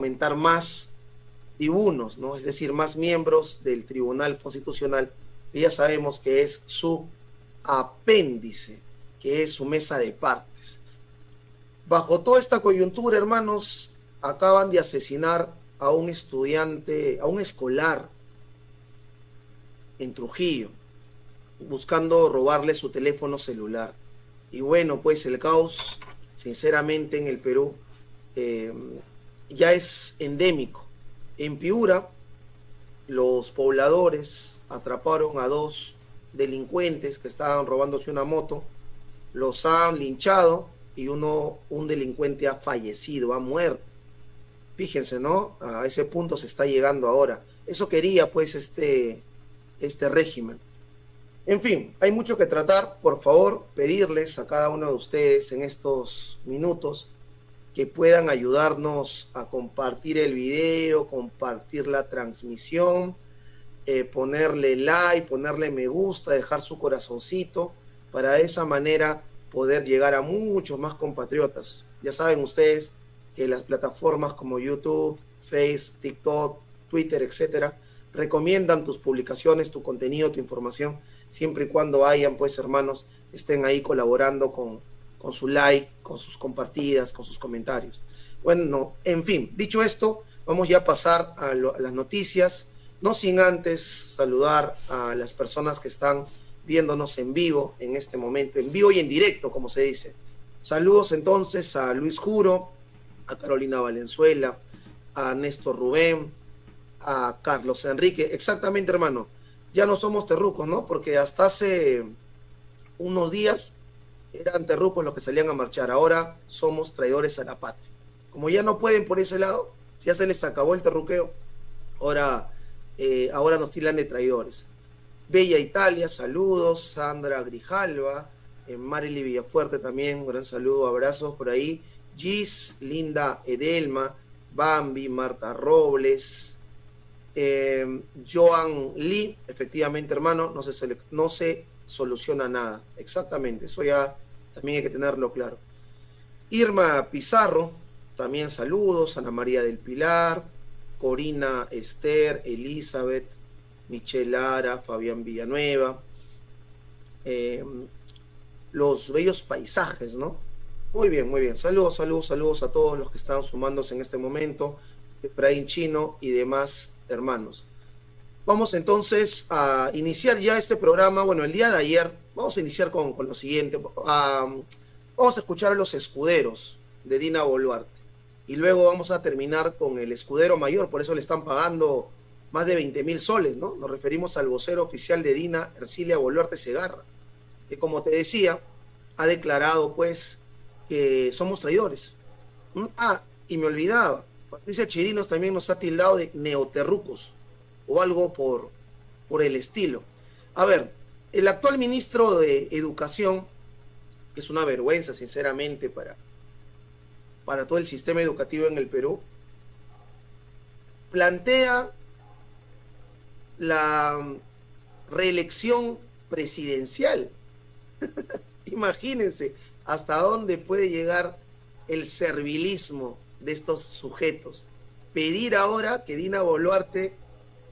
aumentar más tribunos, ¿no? Es decir, más miembros del Tribunal Constitucional, que ya sabemos que es su apéndice, que es su mesa de partes. Bajo toda esta coyuntura, hermanos, acaban de asesinar a un estudiante, a un escolar en Trujillo, buscando robarle su teléfono celular. Y bueno, pues el caos, sinceramente, en el Perú ya es endémico. En Piura, los pobladores atraparon a dos delincuentes que estaban robándose una moto, los han linchado y un delincuente ha fallecido, ha muerto. Fíjense, ¿no? A ese punto se está llegando ahora. Eso quería, pues, este régimen. En fin, hay mucho que tratar. Por favor, pedirles a cada uno de ustedes en estos minutos que puedan ayudarnos a compartir el video, compartir la transmisión, ponerle like, ponerle me gusta, dejar su corazoncito, para de esa manera poder llegar a muchos más compatriotas. Ya saben ustedes que las plataformas como YouTube, Face, TikTok, Twitter, etcétera, recomiendan tus publicaciones, tu contenido, tu información, siempre y cuando hayan, pues, hermanos, estén ahí colaborando con su like, con sus compartidas, con sus comentarios. Bueno, en fin, dicho esto, vamos ya a pasar a las noticias, no sin antes saludar a las personas que están viéndonos en vivo en este momento, en vivo y en directo, como se dice. Saludos entonces a Luis Juro, a Carolina Valenzuela, a Néstor Rubén, a Carlos Enrique. Exactamente, hermano, ya no somos terrucos, ¿no? Porque hasta hace unos días eran terrucos los que salían a marchar, ahora somos traidores a la patria. Como ya no pueden por ese lado, ya se les acabó el terruqueo, ahora nos tildan de traidores. Bella Italia, saludos. Sandra Grijalva, Marily Villafuerte también, un gran saludo, abrazos por ahí. Gis, Linda Edelma, Bambi, Marta Robles, Joan Lee, efectivamente, hermano, no se soluciona nada. Exactamente, eso ya también hay que tenerlo claro. Irma Pizarro, también saludos. Ana María del Pilar, Corina Esther, Elizabeth, Michelle Lara, Fabián Villanueva, los bellos paisajes, ¿no? Muy bien, muy bien. Saludos a todos los que están sumándose en este momento, Efraín Chino y demás hermanos. Vamos entonces a iniciar ya este programa. Bueno, el día de ayer vamos a iniciar con lo siguiente. Vamos a escuchar a los escuderos de Dina Boluarte y luego vamos a terminar con el escudero mayor, por eso le están pagando más de 20,000 soles, ¿no? Nos referimos al vocero oficial de Dina, Ercilia Boluarte Segarra, que, como te decía, ha declarado, pues, que somos traidores. Y me olvidaba, Patricia Chirinos también nos ha tildado de neoterrucos o algo por el estilo. A ver, el actual ministro de Educación, que es una vergüenza, sinceramente, para todo el sistema educativo en el Perú, plantea la reelección presidencial. Imagínense hasta dónde puede llegar el servilismo de estos sujetos. Pedir ahora que Dina Boluarte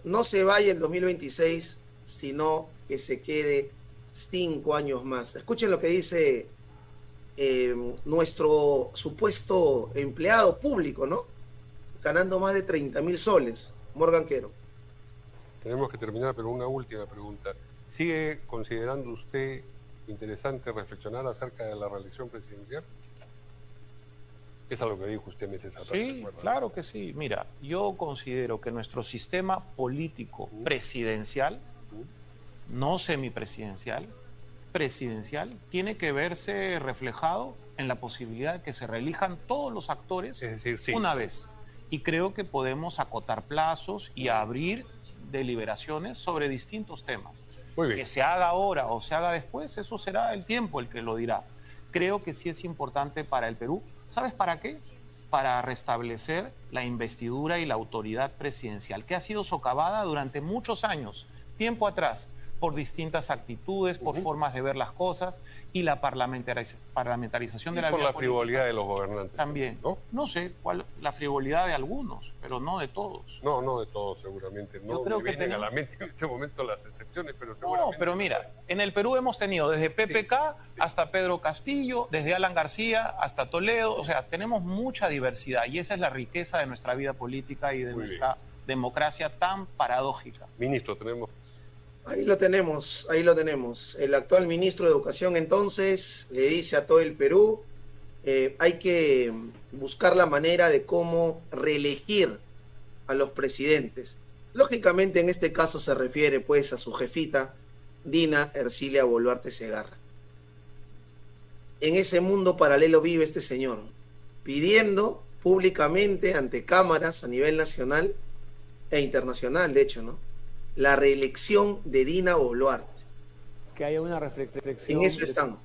no se vaya en 2026, sino que se quede 5 años más. Escuchen lo que dice nuestro supuesto empleado público, ¿no? Ganando más de 30,000 soles, Morgan Quero. Tenemos que terminar, pero una última pregunta. ¿Sigue considerando usted interesante reflexionar acerca de la reelección presidencial? Es algo que dijo usted meses atrás. Sí, claro que sí. Mira, yo considero que nuestro sistema político presidencial, no semipresidencial, presidencial, tiene que verse reflejado en la posibilidad de que se reelijan todos los actores, es decir, sí, una vez. Y creo que podemos acotar plazos y abrir deliberaciones sobre distintos temas. Muy bien. Que se haga ahora o se haga después, eso será el tiempo el que lo dirá. Creo que sí es importante para el Perú. ¿Sabes para qué? Para restablecer la investidura y la autoridad presidencial, que ha sido socavada durante muchos años, tiempo atrás. por distintas actitudes, por formas de ver las cosas, y la parlamentarización de la por vida la frivolidad política de los gobernantes. también. ¿No? No sé cuál la frivolidad de algunos, pero no de todos. No, no de todos seguramente. No Yo creo me que vienen a tenemos- la mente en este momento las excepciones, pero No, seguramente... pero mira, en el Perú hemos tenido desde PPK hasta Pedro Castillo, desde Alan García hasta Toledo, o sea, tenemos mucha diversidad y esa es la riqueza de nuestra vida política y de Muy nuestra democracia tan paradójica. Ministro, tenemos... Ahí lo tenemos, ahí lo tenemos. El actual ministro de Educación entonces le dice a todo el Perú, hay que buscar la manera de cómo reelegir a los presidentes. Lógicamente en este caso se refiere pues a su jefita, Dina Ercilia Boluarte Segarra. En ese mundo paralelo vive este señor, pidiendo públicamente ante cámaras a nivel nacional e internacional, de hecho, ¿no?, la reelección de Dina Boluarte. Que haya una reflexión. En eso están.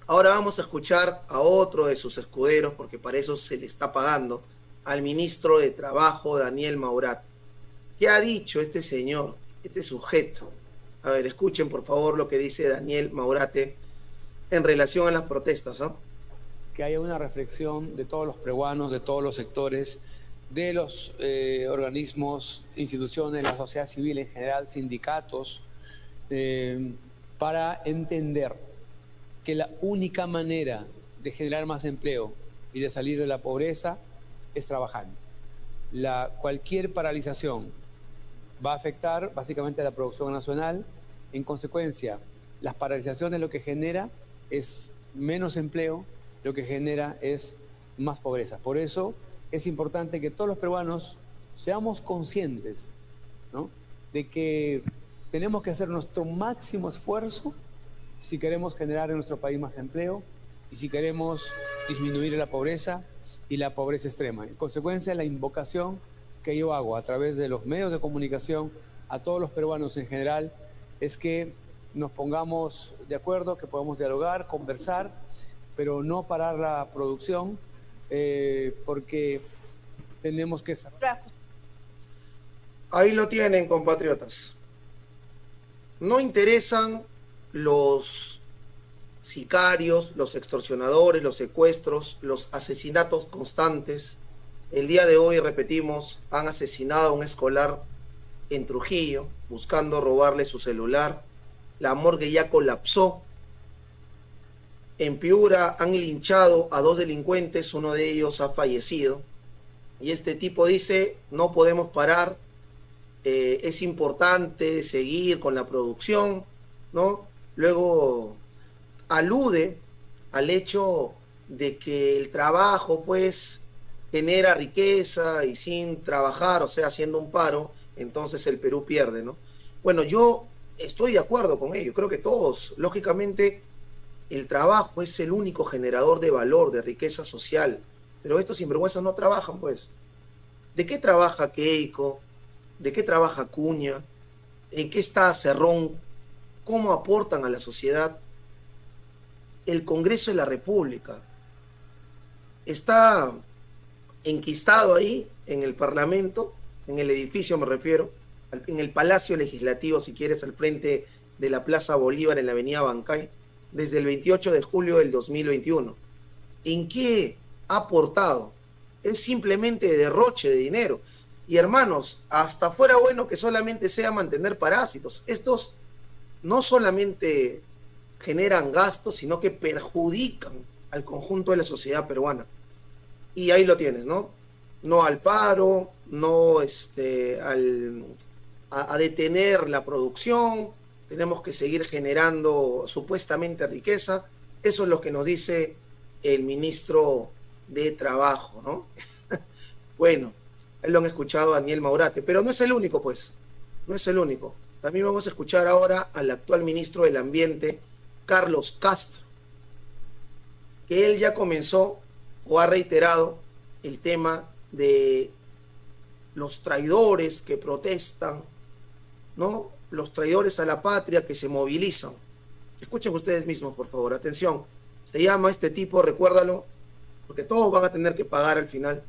Ahora vamos a escuchar a otro de sus escuderos, porque para eso se le está pagando, al ministro de Trabajo, Daniel Maurate. ¿Qué ha dicho este señor, este sujeto? A ver, escuchen por favor lo que dice Daniel Maurate en relación a las protestas, ¿no? Que haya una reflexión de todos los peruanos, de todos los sectores, de los organismos, instituciones, la sociedad civil en general, sindicatos, para entender que la única manera de generar más empleo y de salir de la pobreza es trabajando. Cualquier paralización va a afectar básicamente a la producción nacional. En consecuencia, las paralizaciones lo que genera es menos empleo, lo que genera es más pobreza. Por eso es importante que todos los peruanos seamos conscientes, ¿no?, de que tenemos que hacer nuestro máximo esfuerzo si queremos generar en nuestro país más empleo y si queremos disminuir la pobreza y la pobreza extrema. En consecuencia, la invocación que yo hago a través de los medios de comunicación a todos los peruanos en general es que nos pongamos de acuerdo, que podamos dialogar, conversar, pero no parar la producción, porque tenemos que saber. Ahí lo tienen, compatriotas. No interesan los sicarios, los extorsionadores, los secuestros, los asesinatos constantes. El día de hoy, repetimos, han asesinado a un escolar en Trujillo, buscando robarle su celular. La morgue ya colapsó. En Piura han linchado a 2 delincuentes, uno de ellos ha fallecido. Y este tipo dice, no podemos parar, es importante seguir con la producción, ¿no? Luego alude al hecho de que el trabajo, pues, genera riqueza y sin trabajar, o sea, haciendo un paro, entonces el Perú pierde, ¿no? Bueno, yo estoy de acuerdo con ello, creo que todos, lógicamente, el trabajo es el único generador de valor, de riqueza social, pero estos sinvergüenzas no trabajan, pues. ¿De qué trabaja Keiko? ¿De qué trabaja Acuña? ¿En qué está Cerrón? ¿Cómo aportan a la sociedad? El Congreso de la República está enquistado ahí, en el Parlamento, en el edificio me refiero, en el Palacio Legislativo, si quieres, al frente de la Plaza Bolívar en la avenida Bancay, desde el 28 de julio del 2021. ¿En qué ha aportado? Es simplemente derroche de dinero. Y hermanos, hasta fuera bueno que solamente sea mantener parásitos. Estos no solamente generan gastos, sino que perjudican al conjunto de la sociedad peruana. Y ahí lo tienes, ¿no? No al paro, no a detener la producción. Tenemos que seguir generando supuestamente riqueza. Eso es lo que nos dice el ministro de Trabajo, ¿no? Bueno, lo han escuchado a Daniel Maurate, pero no es el único, pues. No es el único. También vamos a escuchar ahora al actual ministro del Ambiente, Carlos Castro, que él ya comenzó o ha reiterado el tema de los traidores que protestan, ¿no? Los traidores a la patria que se movilizan. Escuchen ustedes mismos, por favor, atención. Se llama este tipo, recuérdalo, porque todos van a tener que pagar al final.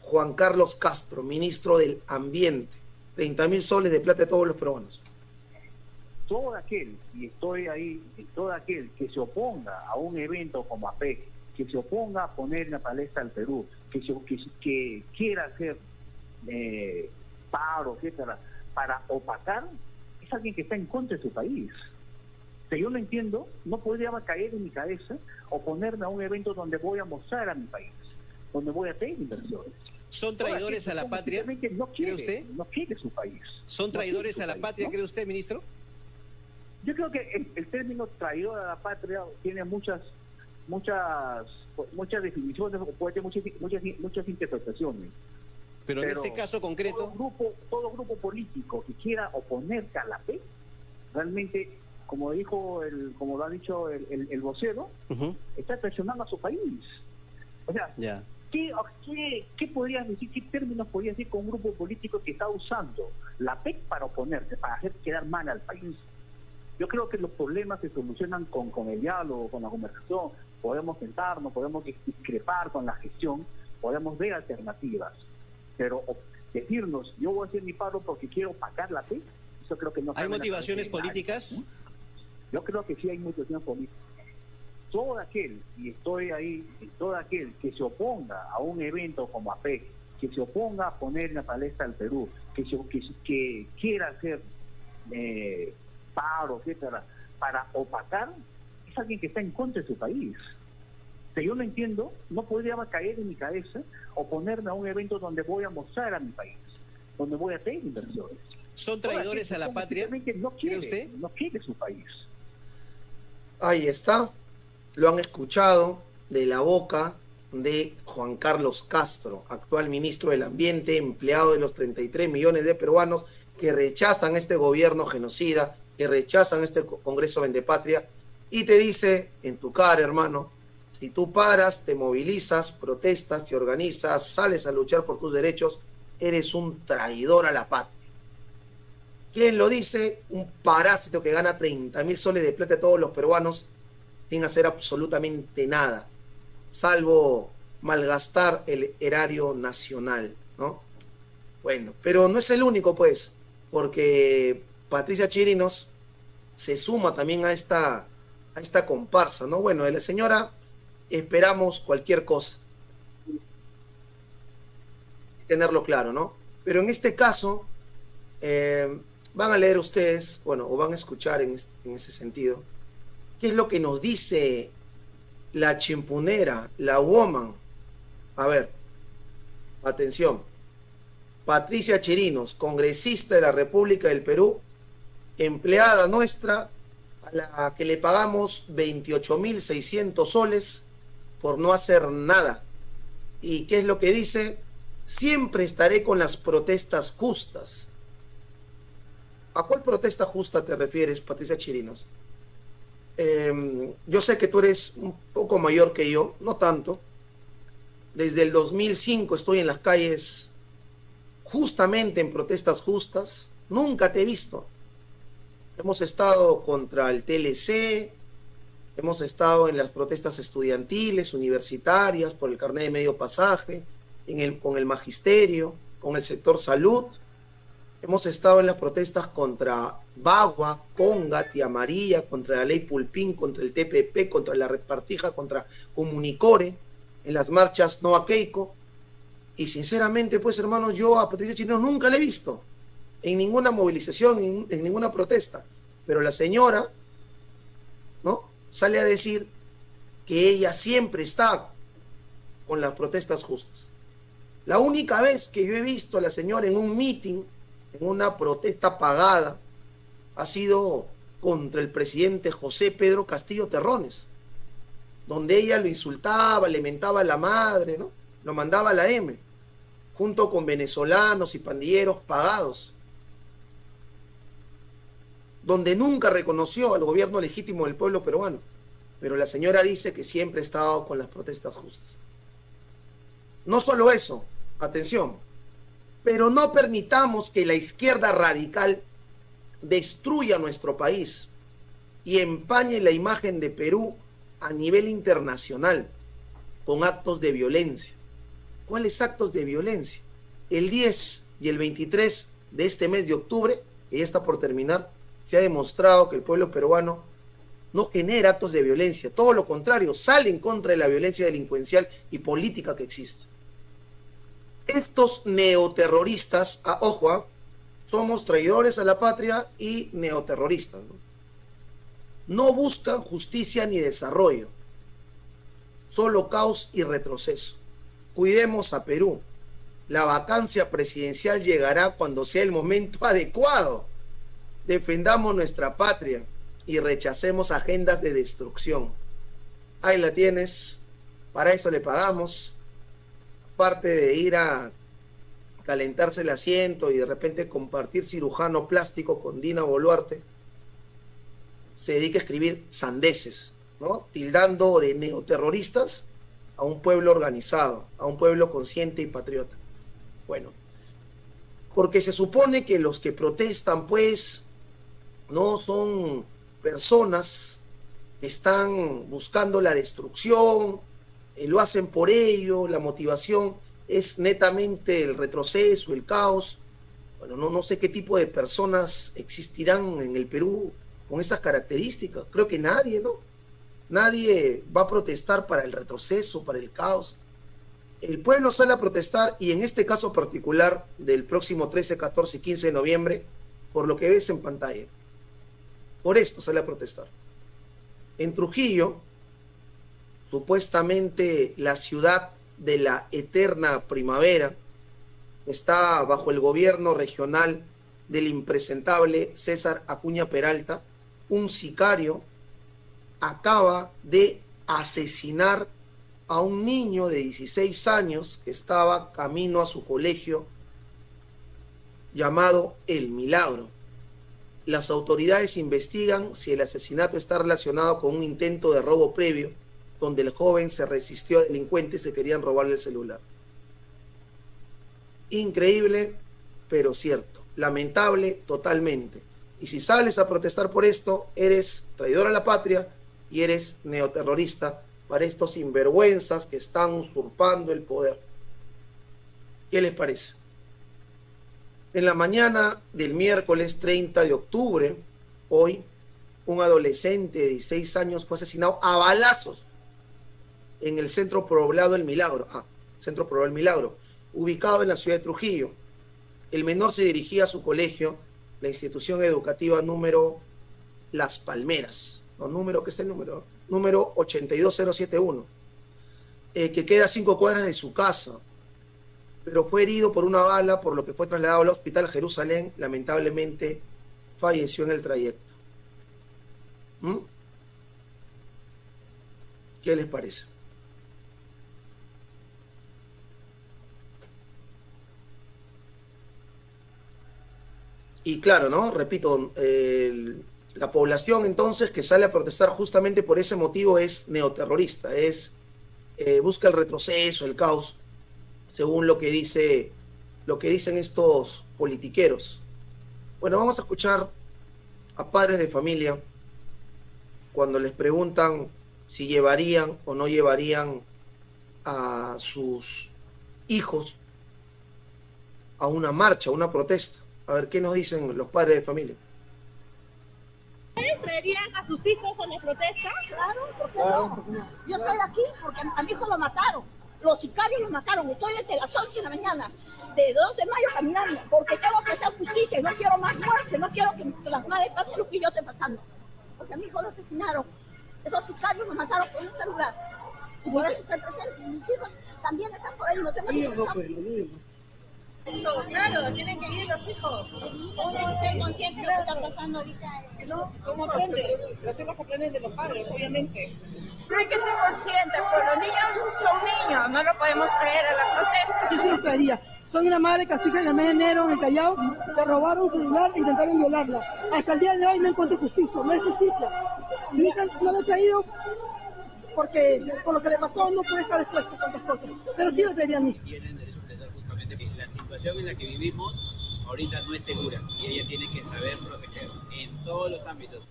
Juan Carlos Castro, ministro del Ambiente. 30.000 soles de plata de todos los peruanos. todo aquel, y estoy ahí, todo aquel que se oponga a un evento como APEC, que se oponga a poner en la palestra al Perú, que quiera hacer paro, etcétera, para opacar, es alguien que está en contra de su país. O sea, yo no entiendo, no podría caer en mi cabeza oponerme a un evento donde voy a mostrar a mi país, donde voy a tener inversiones. ¿Son traidores a la patria? No quiere, ¿Cree usted? No quiere su país. ¿Son traidores no a la país, patria, ¿no? cree usted, ministro? Yo creo que el término traidor a la patria tiene muchas definiciones, puede tener muchas interpretaciones. Pero en este caso concreto... Todo grupo político que quiera oponerse a la PEC, realmente, como lo ha dicho el vocero, está traicionando a su país. O sea, ya. ¿Qué podrías decir, qué términos podrías decir con un grupo político que está usando la PEC para oponerse, para hacer quedar mal al país? Yo creo que los problemas se solucionan con el diálogo, con la conversación. Podemos sentarnos, podemos discrepar con la gestión, podemos ver alternativas. Pero decirnos, yo voy a hacer mi paro porque quiero pagar la PEC, eso creo que no. ¿Hay motivaciones políticas? ¿No? Yo creo que sí hay motivaciones políticas. Todo aquel, y estoy ahí, todo aquel que se oponga a un evento como APEC, que se oponga a poner en la palestra al Perú, que quiera hacer paro, etcétera, para opacar, es alguien que está en contra de su país. O sea, yo no entiendo, no podría caer en mi cabeza oponerme a un evento donde voy a mostrar a mi país, donde voy a tener inversiones. ¿Son traidores a la patria? No quiere, ¿Cree usted? No quiere su país. Ahí está. Lo han escuchado de la boca de Juan Carlos Castro, actual ministro del Ambiente, empleado de los 33 millones de peruanos que rechazan este gobierno genocida, que rechazan este Congreso Vendepatria, y te dice en tu cara, hermano, si tú paras, te movilizas, protestas, te organizas, sales a luchar por tus derechos, eres un traidor a la patria. ¿Quién lo dice? Un parásito que gana 30.000 soles de plata a todos los peruanos sin hacer absolutamente nada, salvo malgastar el erario nacional, ¿no? Bueno, pero no es el único, pues, porque Patricia Chirinos se suma también a esta comparsa, ¿no? Bueno, de la señora esperamos cualquier cosa, tenerlo claro, ¿no? Pero en este caso, van a leer ustedes, bueno, o van a escuchar en ese sentido, qué es lo que nos dice la chimpunera, la woman. A ver, atención. Patricia Chirinos, congresista de la República del Perú, empleada nuestra, a la que le pagamos 28.600 soles por no hacer nada. ¿Y qué es lo que dice? Siempre estaré con las protestas justas. ¿A cuál protesta justa te refieres, Patricia Chirinos? Yo sé que tú eres un poco mayor que yo, no tanto. Desde el 2005 estoy en las calles justamente en protestas justas. Nunca te he visto. Hemos estado contra el TLC, hemos estado en las protestas estudiantiles, universitarias, por el carnet de medio pasaje, con el magisterio, con el sector salud. Hemos estado en las protestas contra Bagua, Conga, Tía María, contra la ley Pulpín, contra el TPP, contra la Repartija, contra Comunicore, en las marchas No a Keiko. Y sinceramente, pues hermano, yo a Patricia Chirinos nunca la he visto en ninguna movilización, en ninguna protesta. Pero la señora, ¿no?, sale a decir que ella siempre está con las protestas justas. La única vez que yo he visto a la señora en un meeting, en una protesta pagada, ha sido contra el presidente José Pedro Castillo Terrones, donde ella lo insultaba, le mentaba a la madre, ¿no?, lo mandaba a la M, junto con venezolanos y pandilleros pagados, donde nunca reconoció al gobierno legítimo del pueblo peruano. Pero la señora dice que siempre ha estado con las protestas justas. No solo eso, atención, pero no permitamos que la izquierda radical destruya nuestro país y empañe la imagen de Perú a nivel internacional con actos de violencia. ¿Cuáles actos de violencia? El 10 y el 23 de este mes de octubre, que ya está por terminar, se ha demostrado que el pueblo peruano no genera actos de violencia, todo lo contrario, sale en contra de la violencia delincuencial y política que existe. Estos neoterroristas, ojo, somos traidores a la patria y neoterroristas, no buscan justicia ni desarrollo, solo caos y retroceso. Cuidemos a Perú. La vacancia presidencial llegará cuando sea el momento adecuado. Defendamos nuestra patria y rechacemos agendas de destrucción. Ahí la tienes, para eso le pagamos. Aparte de ir a calentarse el asiento y de repente compartir cirujano plástico con Dina Boluarte, se dedica a escribir sandeces, ¿no? Tildando de neoterroristas a un pueblo organizado, a un pueblo consciente y patriota. Bueno, porque se supone que los que protestan, pues, no son personas que están buscando la destrucción, lo hacen por ello, la motivación es netamente el retroceso, el caos. Bueno, no sé qué tipo de personas existirán en el Perú con esas características. Creo que nadie, ¿no? Nadie va a protestar para el retroceso, para el caos. El pueblo sale a protestar, y en este caso particular del próximo 13, 14 y 15 de noviembre, por lo que ves en pantalla. Por esto sale a protestar. En Trujillo, supuestamente la ciudad de la eterna primavera, está bajo el gobierno regional del impresentable César Acuña Peralta. Un sicario acaba de asesinar a un niño de 16 años que estaba camino a su colegio llamado El Milagro. Las autoridades investigan si el asesinato está relacionado con un intento de robo previo, donde el joven se resistió a delincuentes que querían robarle el celular. Increíble, pero cierto. Lamentable, totalmente. Y si sales a protestar por esto, eres traidor a la patria y eres neoterrorista para estos sinvergüenzas que están usurpando el poder. ¿Qué les parece? En la mañana del miércoles 30 de octubre, hoy, un adolescente de 16 años fue asesinado a balazos en el centro poblado El Milagro, centro poblado El Milagro, ubicado en la ciudad de Trujillo. El menor se dirigía a su colegio, la institución educativa número Las Palmeras, ¿qué es el número? Número 82071, que queda a 5 cuadras de su casa, pero fue herido por una bala, por lo que fue trasladado al hospital Jerusalén. Lamentablemente falleció en el trayecto. ¿Qué les parece? Y claro, ¿no? Repito, la población entonces que sale a protestar justamente por ese motivo es neoterrorista, busca el retroceso, el caos, según lo que dicen estos politiqueros. Bueno, vamos a escuchar a padres de familia cuando les preguntan si llevarían o no llevarían a sus hijos a una marcha, a una protesta. A ver qué nos dicen los padres de familia. ¿Ustedes traerían a sus hijos a la protesta? Claro, ¿por qué no? Yo estoy aquí porque a mi hijo lo mataron. Los sicarios lo mataron. Estoy desde las 11 de la mañana, de 2 de mayo caminando, porque tengo que hacer justicia y no quiero más muerte, no quiero que las madres pasen lo que yo estoy pasando. Porque a mi hijo lo asesinaron. Esos sicarios lo mataron con un celular. Y por eso estoy presente. Mis hijos también están por ahí, no sé Claro, tienen que ir los hijos. ¿Cómo ser conscientes de lo que está pasando ahorita? ¿No? ¿Cómo aprenden? Los hijos aprenden de los padres, obviamente. Hay que ser conscientes, pues los niños son niños, no lo podemos traer a la protesta. Yo sí los traería. Soy una madre castica en el mes de enero en el Callao, le robaron un celular e intentaron violarla. Hasta el día de hoy no encontré justicia, no hay justicia. Mi hija no lo he traído porque por lo que le pasó no puede estar expuesto a tantas cosas, pero sí lo traería a mí. Tienen derecho a expresar justamente que la situación en la que vivimos ahorita no es segura y ella tiene que saber proteger en todos los ámbitos.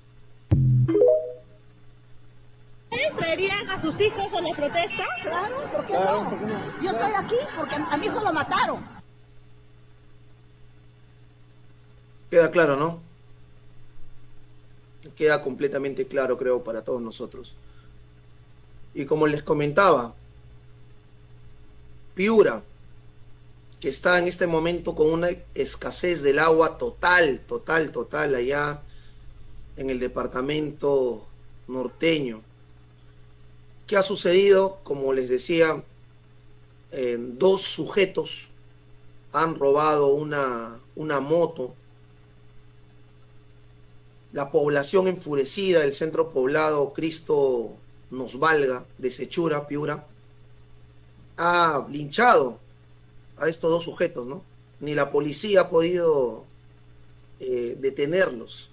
¿Ustedes traerían a sus hijos a la protesta? Claro, ¿por qué no? Yo estoy aquí porque a mi hijo lo mataron. Queda claro, ¿no? queda completamente claro, creo, para todos nosotros. Y como les comentaba, Piura, que está en este momento con una escasez del agua total allá en el departamento norteño. ¿Qué ha sucedido? Como les decía, dos sujetos han robado una moto. La población enfurecida del centro poblado Cristo Nos Valga de Sechura, Piura, ha linchado a estos dos sujetos, ¿no? Ni la policía ha podido detenerlos.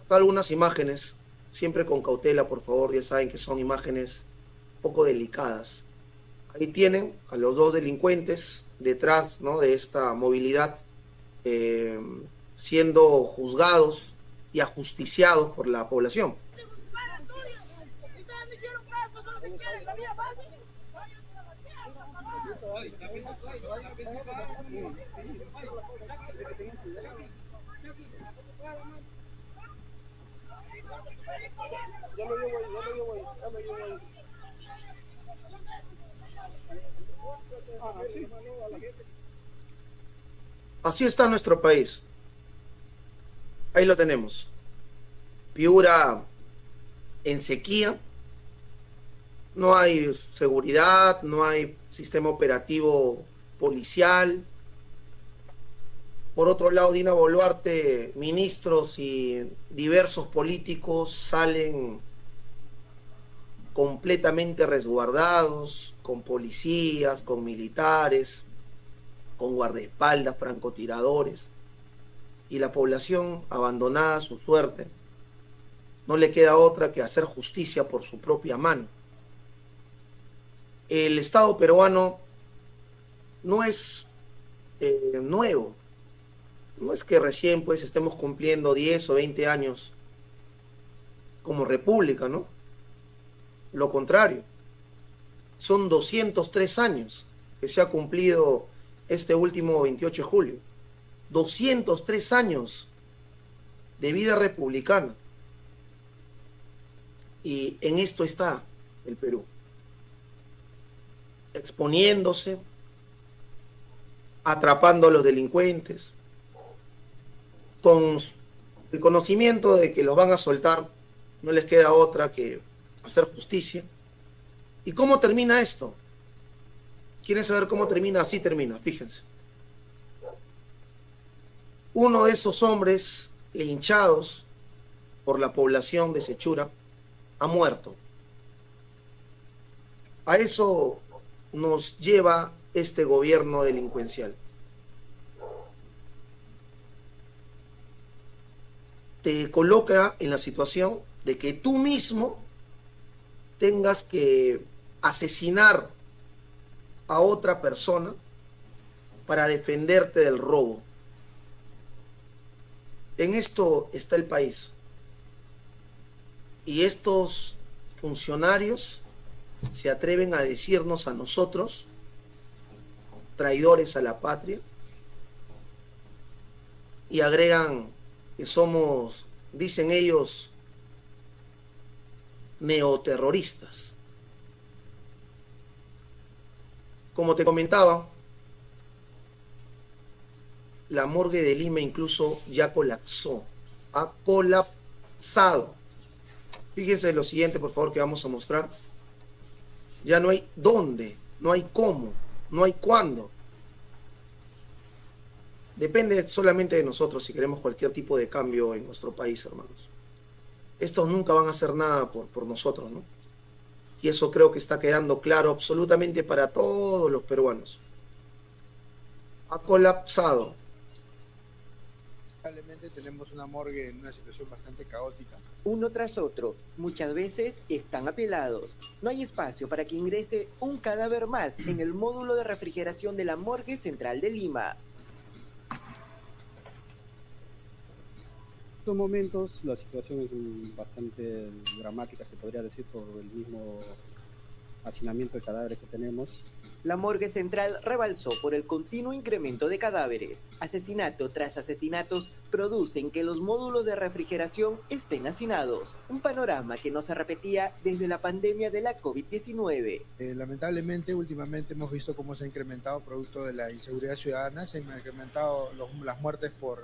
Acá algunas imágenes, siempre con cautela, por favor, ya saben que son imágenes un poco delicadas. Ahí tienen a los dos delincuentes detrás, ¿no?, de esta movilidad, siendo juzgados y ajusticiados por la población. Así está nuestro país. Ahí lo tenemos. Piura en sequía. No hay seguridad, no hay sistema operativo policial. Por otro lado, Dina Boluarte, ministros y diversos políticos salen completamente resguardados, con policías, con militares, con guardaespaldas, francotiradores, y la población abandonada a su suerte. No le queda otra que hacer justicia por su propia mano. El Estado peruano no es nuevo. No es que recién pues estemos cumpliendo 10 o 20 años como república, ¿no? Lo contrario. Son 203 años que se ha cumplido este último 28 de julio. 203 años de vida republicana. Y en esto está el Perú. Exponiéndose, atrapando a los delincuentes, con el conocimiento de que los van a soltar, no les queda otra que hacer justicia. ¿Y cómo termina esto? ¿Quieren saber cómo termina? Así termina, fíjense. Uno de esos hombres linchados por la población de Sechura ha muerto. A eso nos lleva este gobierno delincuencial. Te coloca en la situación de que tú mismo tengas que asesinar a otra persona para defenderte del robo. En esto está el país. Y estos funcionarios se atreven a decirnos a nosotros, traidores a la patria, y agregan que somos, dicen ellos, neoterroristas. Como te comentaba, la morgue de Lima incluso ya colapsó, ha colapsado. Fíjense lo siguiente, por favor, que vamos a mostrar. Ya no hay dónde, no hay cómo, no hay cuándo. Depende solamente de nosotros si queremos cualquier tipo de cambio en nuestro país, hermanos. Estos nunca van a hacer nada por nosotros, ¿no? Y eso creo que está quedando claro absolutamente para todos los peruanos. Ha colapsado. Lamentablemente tenemos una morgue en una situación bastante caótica. Uno tras otro, muchas veces están apelados. No hay espacio para que ingrese un cadáver más en el módulo de refrigeración de la morgue central de Lima. En estos momentos la situación es bastante dramática, se podría decir, por el mismo hacinamiento de cadáveres que tenemos. La morgue central rebalsó por el continuo incremento de cadáveres. Asesinato tras asesinatos producen que los módulos de refrigeración estén hacinados, un panorama que no se repetía desde la pandemia de la COVID-19. Lamentablemente, últimamente hemos visto cómo se ha incrementado, producto de la inseguridad ciudadana, se han incrementado las muertes por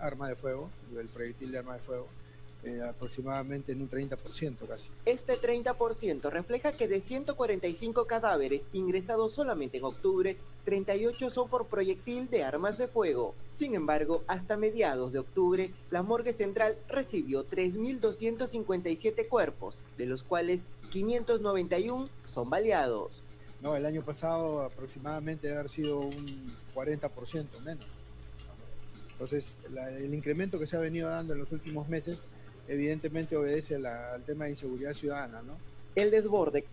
arma de fuego, el proyectil de arma de fuego, aproximadamente en un 30% casi. Este 30% refleja que de 145 cadáveres ingresados solamente en octubre, 38 son por proyectil de armas de fuego. Sin embargo, hasta mediados de octubre, la morgue central recibió 3.257 cuerpos, de los cuales 591 son baleados. No, el año pasado aproximadamente debe haber sido un 40% menos. Entonces, el incremento que se ha venido dando en los últimos meses evidentemente obedece al tema de inseguridad ciudadana, ¿no? El desborde.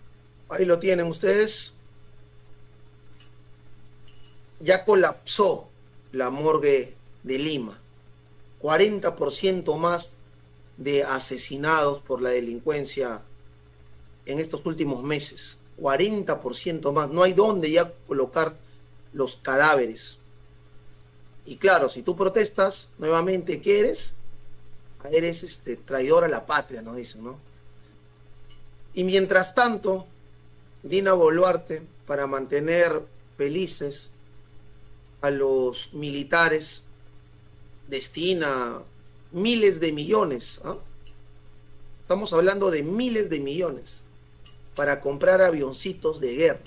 Ahí lo tienen ustedes. Ya colapsó la morgue de Lima. 40% más de asesinados por la delincuencia en estos últimos meses. 40% más. No hay dónde ya colocar los cadáveres. Y claro, si tú protestas, nuevamente, ¿qué eres? Eres traidor a la patria, nos dicen, ¿no? Y mientras tanto, Dina Boluarte, para mantener felices a los militares, destina miles de millones, ¿eh? Estamos hablando de miles de millones para comprar avioncitos de guerra.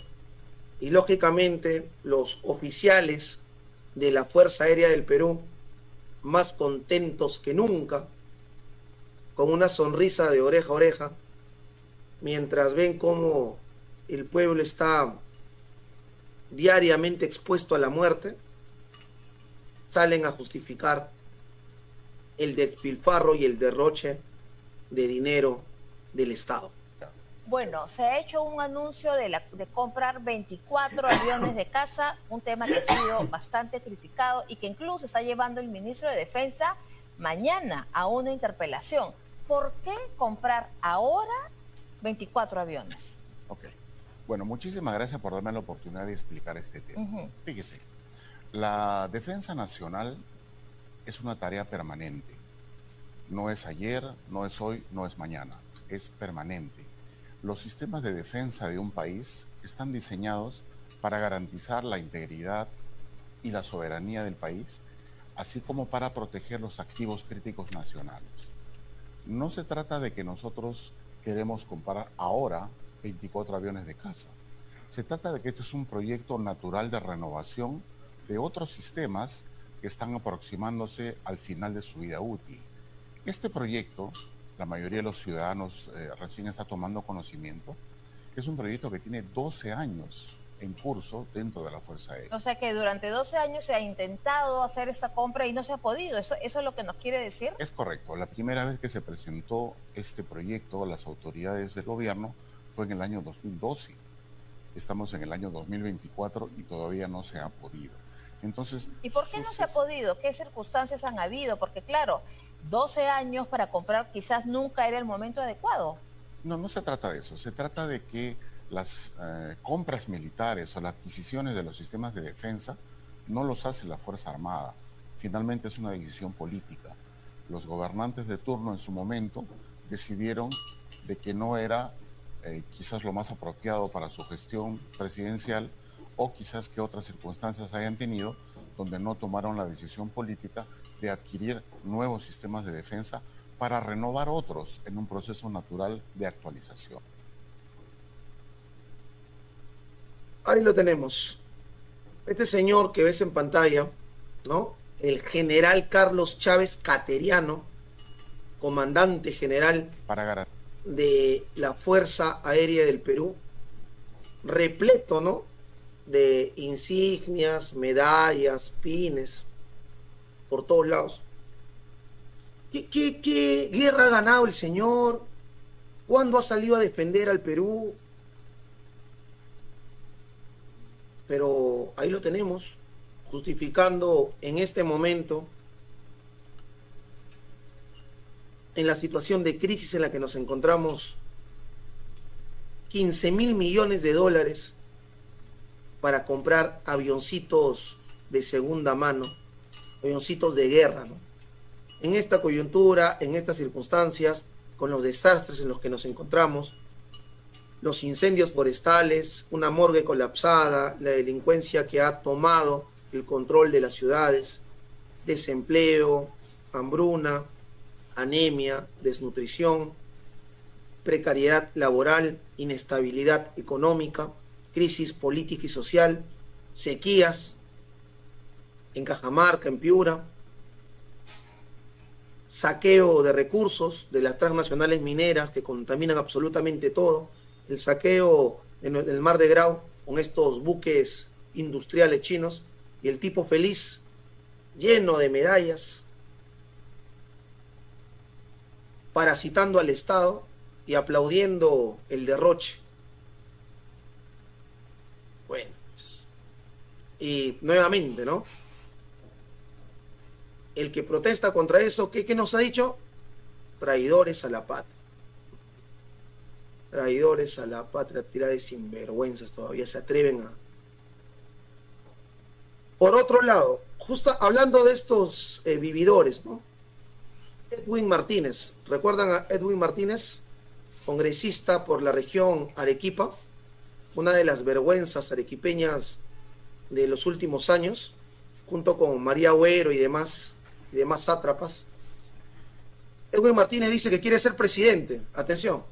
Y lógicamente los oficiales de la Fuerza Aérea del Perú, más contentos que nunca, con una sonrisa de oreja a oreja, mientras ven cómo el pueblo está diariamente expuesto a la muerte, salen a justificar el despilfarro y el derroche de dinero del Estado. Bueno, se ha hecho un anuncio de comprar 24 aviones de caza, un tema que ha sido bastante criticado y que incluso está llevando el ministro de Defensa mañana a una interpelación. ¿Por qué comprar ahora 24 aviones? Ok. Bueno, muchísimas gracias por darme la oportunidad de explicar este tema. Fíjese, la defensa nacional es una tarea permanente. No es ayer, no es hoy, no es mañana. Es permanente. Los sistemas de defensa de un país están diseñados para garantizar la integridad y la soberanía del país, así como para proteger los activos críticos nacionales. No se trata de que nosotros queremos comprar ahora 24 aviones de caza. Se trata de que este es un proyecto natural de renovación de otros sistemas que están aproximándose al final de su vida útil. Este proyecto, la mayoría de los ciudadanos recién está tomando conocimiento, es un proyecto que tiene 12 años en curso dentro de la Fuerza Aérea. O sea que durante 12 años se ha intentado hacer esta compra y no se ha podido. ¿Eso es lo que nos quiere decir? Es correcto. La primera vez que se presentó este proyecto a las autoridades del gobierno fue en el año 2012. Estamos en el año 2024 y todavía no se ha podido. Entonces, ¿y por qué no se ha podido? ¿Qué circunstancias han habido? Porque claro, 12 años para comprar quizás nunca era el momento adecuado. No se trata de eso. Se trata de que las compras militares o las adquisiciones de los sistemas de defensa no los hace la Fuerza Armada. Finalmente es una decisión política. Los gobernantes de turno en su momento decidieron de que no era quizás lo más apropiado para su gestión presidencial, o quizás que otras circunstancias hayan tenido donde no tomaron la decisión política de adquirir nuevos sistemas de defensa para renovar otros en un proceso natural de actualización. Ahí lo tenemos. Este señor que ves en pantalla, ¿no? El general Carlos Chávez Cateriano, comandante general de la Fuerza Aérea del Perú, repleto, ¿no?, de insignias, medallas, pines, por todos lados. ¿Qué guerra ha ganado el señor? ¿Cuándo ha salido a defender al Perú? Pero ahí lo tenemos, justificando en este momento, en la situación de crisis en la que nos encontramos, 15.000 millones de dólares para comprar avioncitos de segunda mano, avioncitos de guerra, ¿no? En esta coyuntura, en estas circunstancias, con los desastres en los que nos encontramos, los incendios forestales, una morgue colapsada, la delincuencia que ha tomado el control de las ciudades, desempleo, hambruna, anemia, desnutrición, precariedad laboral, inestabilidad económica, crisis política y social, sequías en Cajamarca, en Piura, saqueo de recursos de las transnacionales mineras que contaminan absolutamente todo, el saqueo del Mar de Grau con estos buques industriales chinos y el tipo feliz, lleno de medallas, parasitando al Estado y aplaudiendo el derroche. Bueno, pues, y nuevamente, ¿no? El que protesta contra eso, ¿qué nos ha dicho? Traidores a la patria. Traidores a la patria, tirar de sinvergüenzas todavía se atreven a... Por otro lado, justo hablando de estos vividores, ¿no? Edwin Martínez, ¿recuerdan a Edwin Martínez? Congresista por la región Arequipa, una de las vergüenzas arequipeñas de los últimos años, junto con María Agüero y demás sátrapas. Edwin Martínez dice que quiere ser presidente. Atención.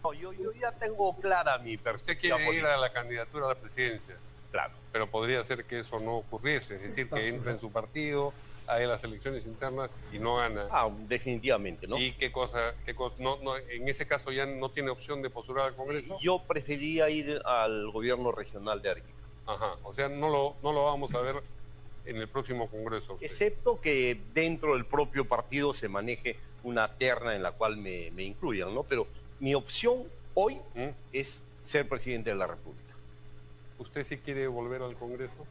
No, yo ya tengo clara mi Pero usted perspectiva quiere ir política. a la candidatura a la presidencia. Claro. Pero podría ser que eso no ocurriese, es decir, que entre en su partido, hay las elecciones internas y no gana. Ah, definitivamente, ¿no? ¿Y qué cosa en ese caso ya no tiene opción de postular al Congreso? Yo preferiría ir al gobierno regional de Arequipa. Ajá, o sea, no lo vamos a ver en el próximo Congreso. Excepto que dentro del propio partido se maneje una terna en la cual me incluyan, ¿no? Pero mi opción hoy es ser presidente de la República. ¿Usted sí quiere volver al Congreso?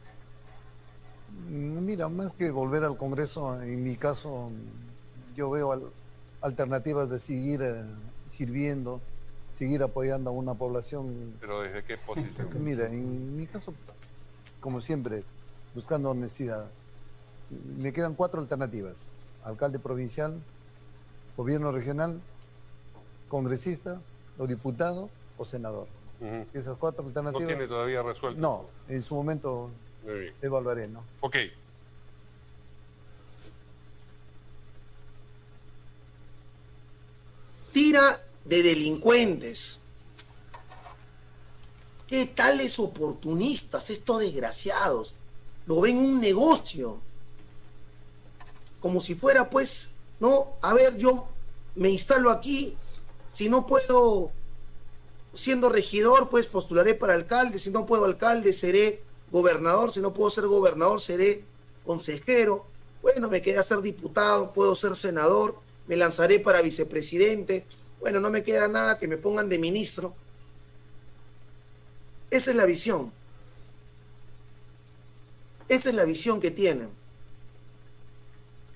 Mira, más que volver al Congreso, en mi caso, yo veo alternativas de seguir sirviendo, seguir apoyando a una población. ¿Pero desde qué posición? Mira, en mi caso, como siempre, buscando honestidad, me quedan 4 alternativas: alcalde provincial, gobierno regional, congresista, o diputado o senador. Esas 4 alternativas. ¿No tiene todavía resuelto? No, en su momento evaluaré, ¿no? Ok. Tira de delincuentes. ¿Qué tales oportunistas, estos desgraciados? Lo ven un negocio. Como si fuera, pues, no, a ver, yo me instalo aquí, si no puedo, siendo regidor, pues postularé para alcalde, si no puedo alcalde, seré gobernador, si no puedo ser gobernador, seré consejero, bueno, me queda ser diputado, puedo ser senador, me lanzaré para vicepresidente, bueno, no me queda nada que me pongan de ministro. Esa es la visión. Esa es la visión que tienen.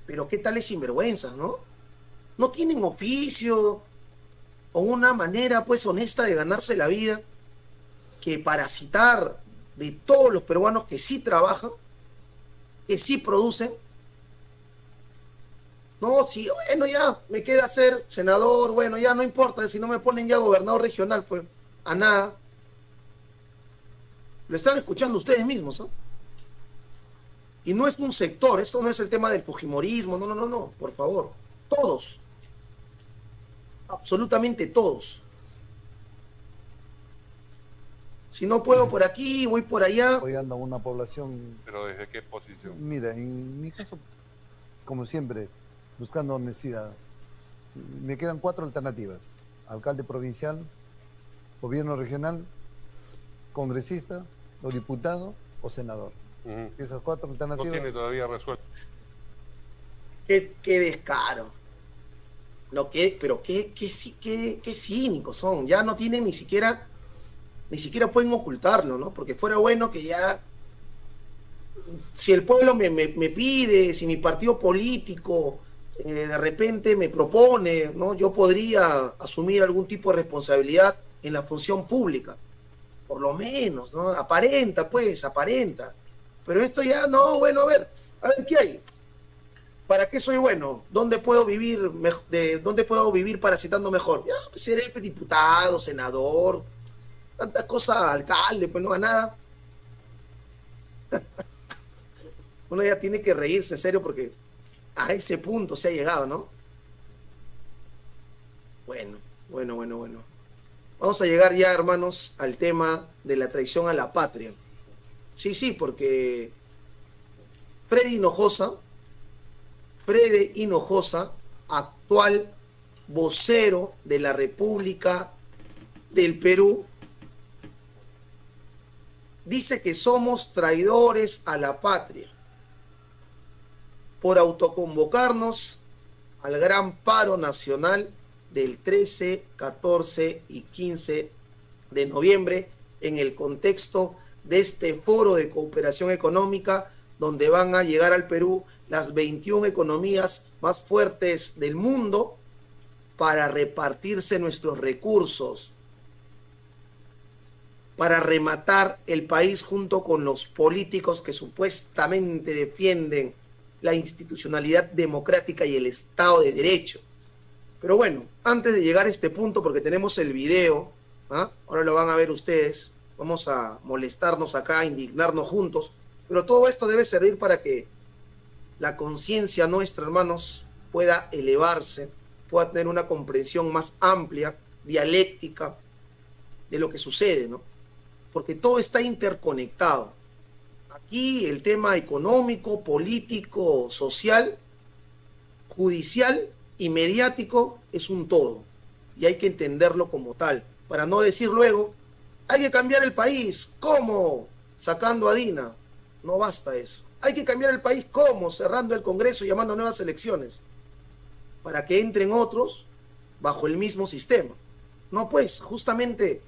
Pero qué tales sinvergüenzas, ¿no? No tienen oficio o una manera, pues, honesta de ganarse la vida que parasitar de todos los peruanos que sí trabajan, que sí producen. No, sí, bueno, ya me queda ser senador, bueno, ya no importa, si no me ponen ya gobernador regional, pues, a nada. Lo están escuchando ustedes mismos, ¿no? Y no es un sector, esto no es el tema del fujimorismo, no, por favor. Todos. Absolutamente todos. Si no puedo por aquí, voy por allá. Apoyando a una población. ¿Pero desde qué posición? Mira, en mi caso, como siempre, buscando honestidad, me quedan 4 alternativas: alcalde provincial, gobierno regional, congresista, o diputado o senador. Esas 4 alternativas. No tiene todavía resuelto. Qué descaro. Pero qué cínicos son. Ya no tienen ni siquiera pueden ocultarlo, ¿no? Porque fuera bueno que ya, si el pueblo me pide, si mi partido político de repente me propone, ¿no? Yo podría asumir algún tipo de responsabilidad en la función pública. por lo menos, ¿no? Aparenta, pues, aparenta. Pero esto ya, no, bueno, a ver, ¿qué hay? ¿Para qué soy bueno? ¿Dónde puedo vivir, dónde puedo vivir parasitando mejor? Ya, pues, seré diputado, senador, tanta cosa, alcalde, pues no a nada. Uno ya tiene que reírse, en serio, porque a ese punto se ha llegado, ¿no? Bueno. Vamos a llegar ya, hermanos, al tema de la traición a la patria. Sí, porque Freddy Hinojosa, actual vocero de la República del Perú, dice que somos traidores a la patria por autoconvocarnos al gran paro nacional del 13, 14 y 15 de noviembre en el contexto de este foro de cooperación económica donde van a llegar al Perú las 21 economías más fuertes del mundo para repartirse nuestros recursos, para rematar el país junto con los políticos que supuestamente defienden la institucionalidad democrática y el Estado de Derecho. Pero bueno, antes de llegar a este punto, porque tenemos el video, ahora lo van a ver ustedes, vamos a molestarnos acá, indignarnos juntos, pero todo esto debe servir para que la conciencia nuestra, hermanos, pueda elevarse, pueda tener una comprensión más amplia, dialéctica, de lo que sucede, ¿no? Porque todo está interconectado. Aquí el tema económico, político, social, judicial y mediático es un todo. Y hay que entenderlo como tal. Para no decir luego, hay que cambiar el país. ¿Cómo? Sacando a Dina. No basta eso. Hay que cambiar el país. ¿Cómo? Cerrando el Congreso y llamando a nuevas elecciones. Para que entren otros bajo el mismo sistema. No, pues, justamente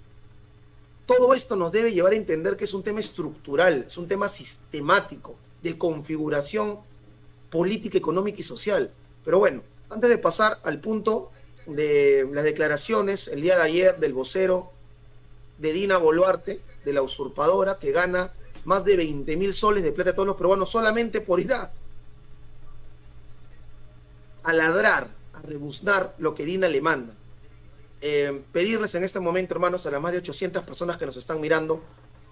todo esto nos debe llevar a entender que es un tema estructural, es un tema sistemático, de configuración política, económica y social. Pero bueno, antes de pasar al punto de las declaraciones el día de ayer del vocero de Dina Boluarte, de la usurpadora, que gana más de 20.000 soles de plata a todos los peruanos solamente por ir a ladrar, a rebuznar lo que Dina le manda. Pedirles en este momento, hermanos, a las más de 800 personas que nos están mirando,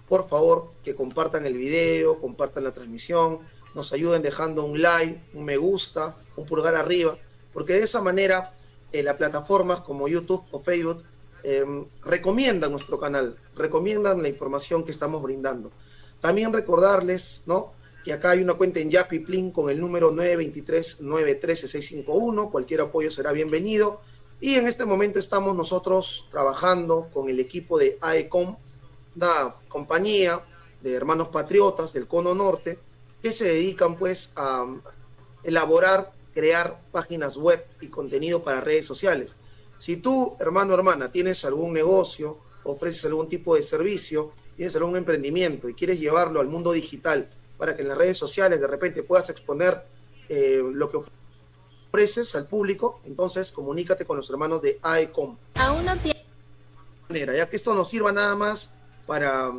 por favor, que compartan el video, compartan la transmisión, nos ayuden dejando un like, un me gusta, un pulgar arriba, porque de esa manera las plataformas como YouTube o Facebook recomiendan nuestro canal, recomiendan la información que estamos brindando. También recordarles, ¿no?, que acá hay una cuenta en Yapi Plin con el número 923-913-651, cualquier apoyo será bienvenido. Y en este momento estamos nosotros trabajando con el equipo de AECOM, una compañía de hermanos patriotas del Cono Norte, que se dedican pues a elaborar, crear páginas web y contenido para redes sociales. Si tú, hermano o hermana, tienes algún negocio, ofreces algún tipo de servicio, tienes algún emprendimiento y quieres llevarlo al mundo digital para que en las redes sociales de repente puedas exponer lo que ofreces al público, entonces comunícate con los hermanos de AECOM. Aún no tiene manera, ya que esto nos sirva nada más para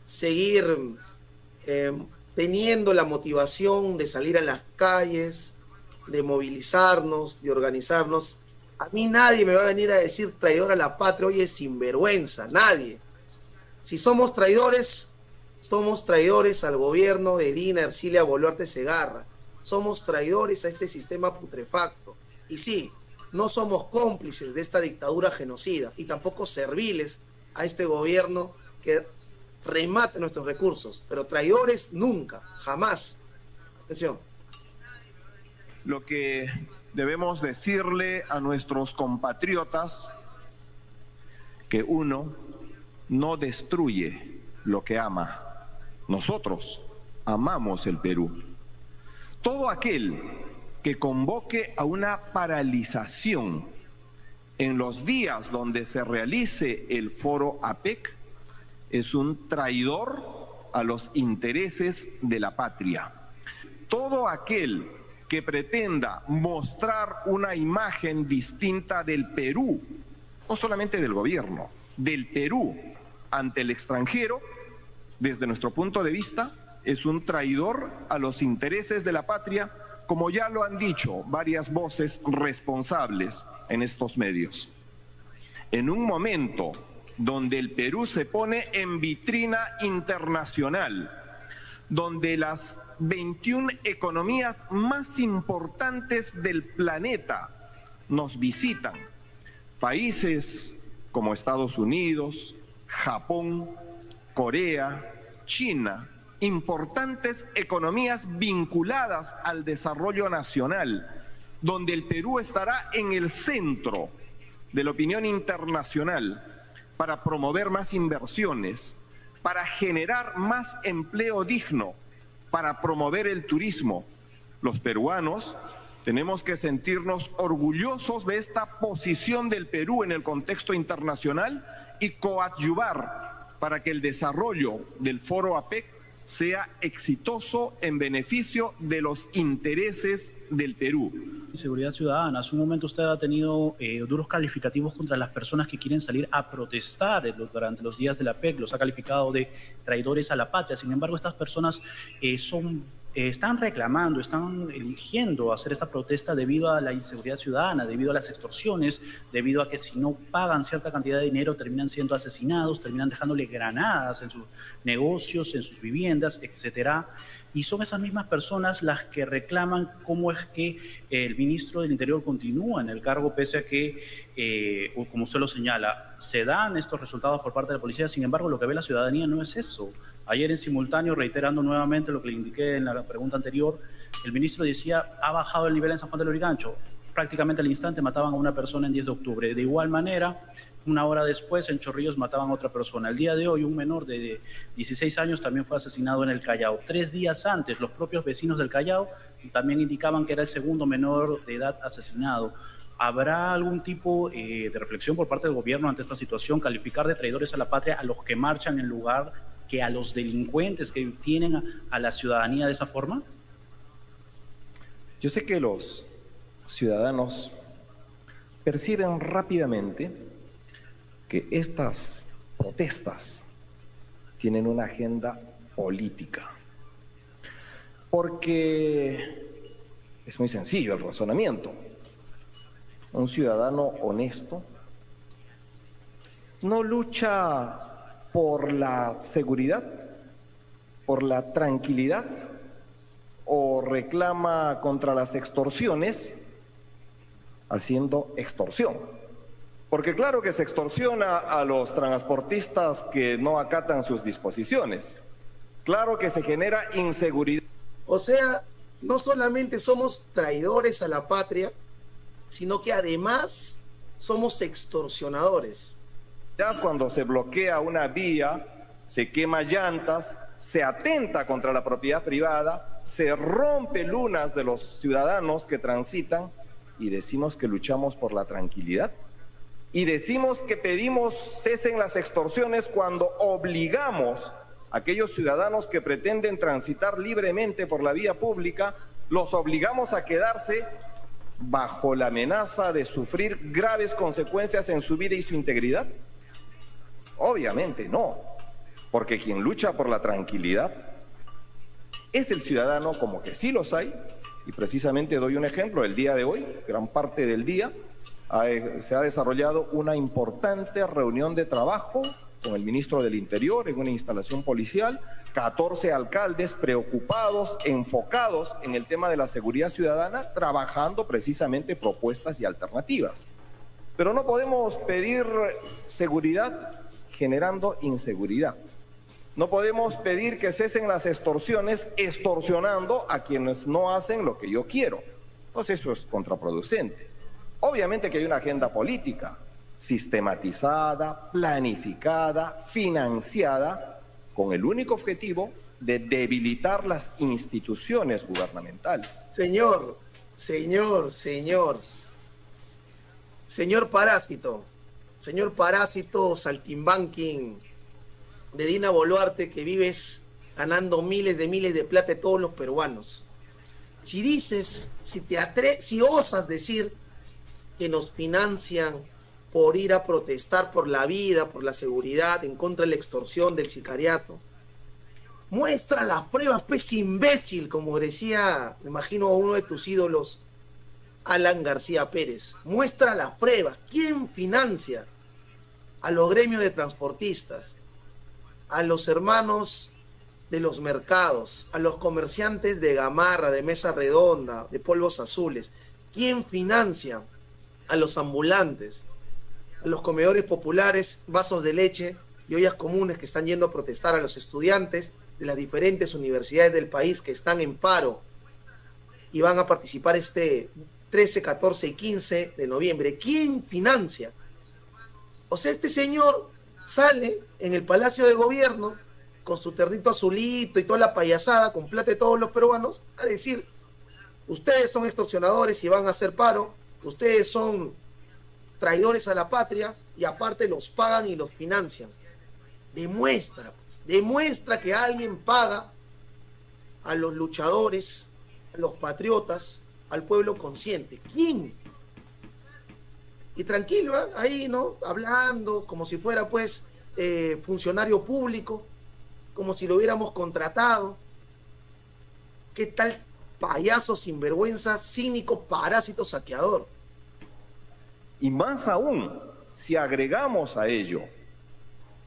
seguir teniendo la motivación de salir a las calles, de movilizarnos, de organizarnos. A mí nadie me va a venir a decir traidor a la patria, oye, sinvergüenza, nadie. Si somos traidores al gobierno de Dina Ercilia Boluarte Segarra. Somos traidores a este sistema putrefacto. Y sí, no somos cómplices de esta dictadura genocida y tampoco serviles a este gobierno que remate nuestros recursos. Pero traidores nunca, jamás. Atención. Lo que debemos decirle a nuestros compatriotas, que uno no destruye lo que ama. Nosotros amamos el Perú. Todo aquel que convoque a una paralización en los días donde se realice el foro APEC es un traidor a los intereses de la patria. Todo aquel que pretenda mostrar una imagen distinta del Perú, no solamente del gobierno, del Perú, ante el extranjero, desde nuestro punto de vista, es un traidor a los intereses de la patria, como ya lo han dicho varias voces responsables en estos medios. En un momento donde el Perú se pone en vitrina internacional, donde las 21 economías más importantes del planeta nos visitan, países como Estados Unidos, Japón, Corea, China, importantes economías vinculadas al desarrollo nacional, donde el Perú estará en el centro de la opinión internacional para promover más inversiones, para generar más empleo digno, para promover el turismo. Los peruanos tenemos que sentirnos orgullosos de esta posición del Perú en el contexto internacional y coadyuvar para que el desarrollo del Foro APEC sea exitoso en beneficio de los intereses del Perú. Seguridad ciudadana, hace un momento usted ha tenido duros calificativos contra las personas que quieren salir a protestar durante los días de la PEC, los ha calificado de traidores a la patria. Sin embargo, estas personas están reclamando, están eligiendo hacer esta protesta debido a la inseguridad ciudadana, debido a las extorsiones, debido a que si no pagan cierta cantidad de dinero terminan siendo asesinados, terminan dejándole granadas en sus negocios, en sus viviendas, etcétera. Y son esas mismas personas las que reclaman cómo es que el ministro del Interior continúa en el cargo, pese a que, como usted lo señala, se dan estos resultados por parte de la policía. Sin embargo, lo que ve la ciudadanía no es eso. Ayer en simultáneo, reiterando nuevamente lo que le indiqué en la pregunta anterior, el ministro decía, ha bajado el nivel en San Juan del Lurigancho. Prácticamente al instante mataban a una persona en 10 de octubre. De igual manera, una hora después en Chorrillos mataban a otra persona. El día de hoy un menor de 16 años también fue asesinado en el Callao. 3 días antes los propios vecinos del Callao también indicaban que era el segundo menor de edad asesinado. ¿Habrá algún tipo de reflexión por parte del gobierno ante esta situación? ¿Calificar de traidores a la patria a los que marchan en lugar que a los delincuentes que tienen a la ciudadanía de esa forma? Yo sé que los ciudadanos perciben rápidamente que estas protestas tienen una agenda política, porque es muy sencillo el razonamiento. Un ciudadano honesto no lucha por la seguridad, por la tranquilidad, o reclama contra las extorsiones haciendo extorsión. Porque claro que se extorsiona a los transportistas que no acatan sus disposiciones. Claro que se genera inseguridad. O sea, no solamente somos traidores a la patria, sino que además somos extorsionadores. Ya cuando se bloquea una vía, se quema llantas, se atenta contra la propiedad privada, se rompe lunas de los ciudadanos que transitan y decimos que luchamos por la tranquilidad. Y decimos que pedimos cesen las extorsiones cuando obligamos a aquellos ciudadanos que pretenden transitar libremente por la vía pública, los obligamos a quedarse bajo la amenaza de sufrir graves consecuencias en su vida y su integridad. Obviamente no, porque quien lucha por la tranquilidad es el ciudadano, como que sí los hay, y precisamente doy un ejemplo. El día de hoy, gran parte del día, se ha desarrollado una importante reunión de trabajo con el ministro del Interior en una instalación policial, 14 alcaldes preocupados, enfocados en el tema de la seguridad ciudadana, trabajando precisamente propuestas y alternativas. Pero no podemos pedir seguridad generando inseguridad. No podemos pedir que cesen las extorsiones extorsionando a quienes no hacen lo que yo quiero. Entonces eso es contraproducente. Obviamente que hay una agenda política sistematizada, planificada, financiada, con el único objetivo de debilitar las instituciones gubernamentales. Señor parásito saltimbanquing de Dina Boluarte, que vives ganando miles de plata de todos los peruanos. Si dices, si osas decir que nos financian por ir a protestar por la vida, por la seguridad, en contra de la extorsión, del sicariato. Muestra las pruebas, pues, imbécil, como decía, me imagino, uno de tus ídolos, Alan García Pérez. Muestra las pruebas. ¿Quién financia a los gremios de transportistas, a los hermanos de los mercados, a los comerciantes de gamarra, de mesa redonda, de polvos azules? ¿Quién financia a los ambulantes, a los comedores populares, vasos de leche y ollas comunes que están yendo a protestar, a los estudiantes de las diferentes universidades del país que están en paro y van a participar este 13, 14 y 15 de noviembre? ¿Quién financia? O sea, este señor sale en el Palacio de Gobierno con su ternito azulito y toda la payasada con plata de todos los peruanos a decir: ustedes son extorsionadores y van a hacer paro, ustedes son traidores a la patria y aparte los pagan y los financian. Demuestra que alguien paga a los luchadores, a los patriotas, al pueblo consciente. ¿Quién? Y tranquilo, ¿eh? Ahí, ¿no? Hablando como si fuera, pues, funcionario público, como si lo hubiéramos contratado. ¿Qué tal payaso, sinvergüenza, cínico, parásito, saqueador? Y más aún, si agregamos a ello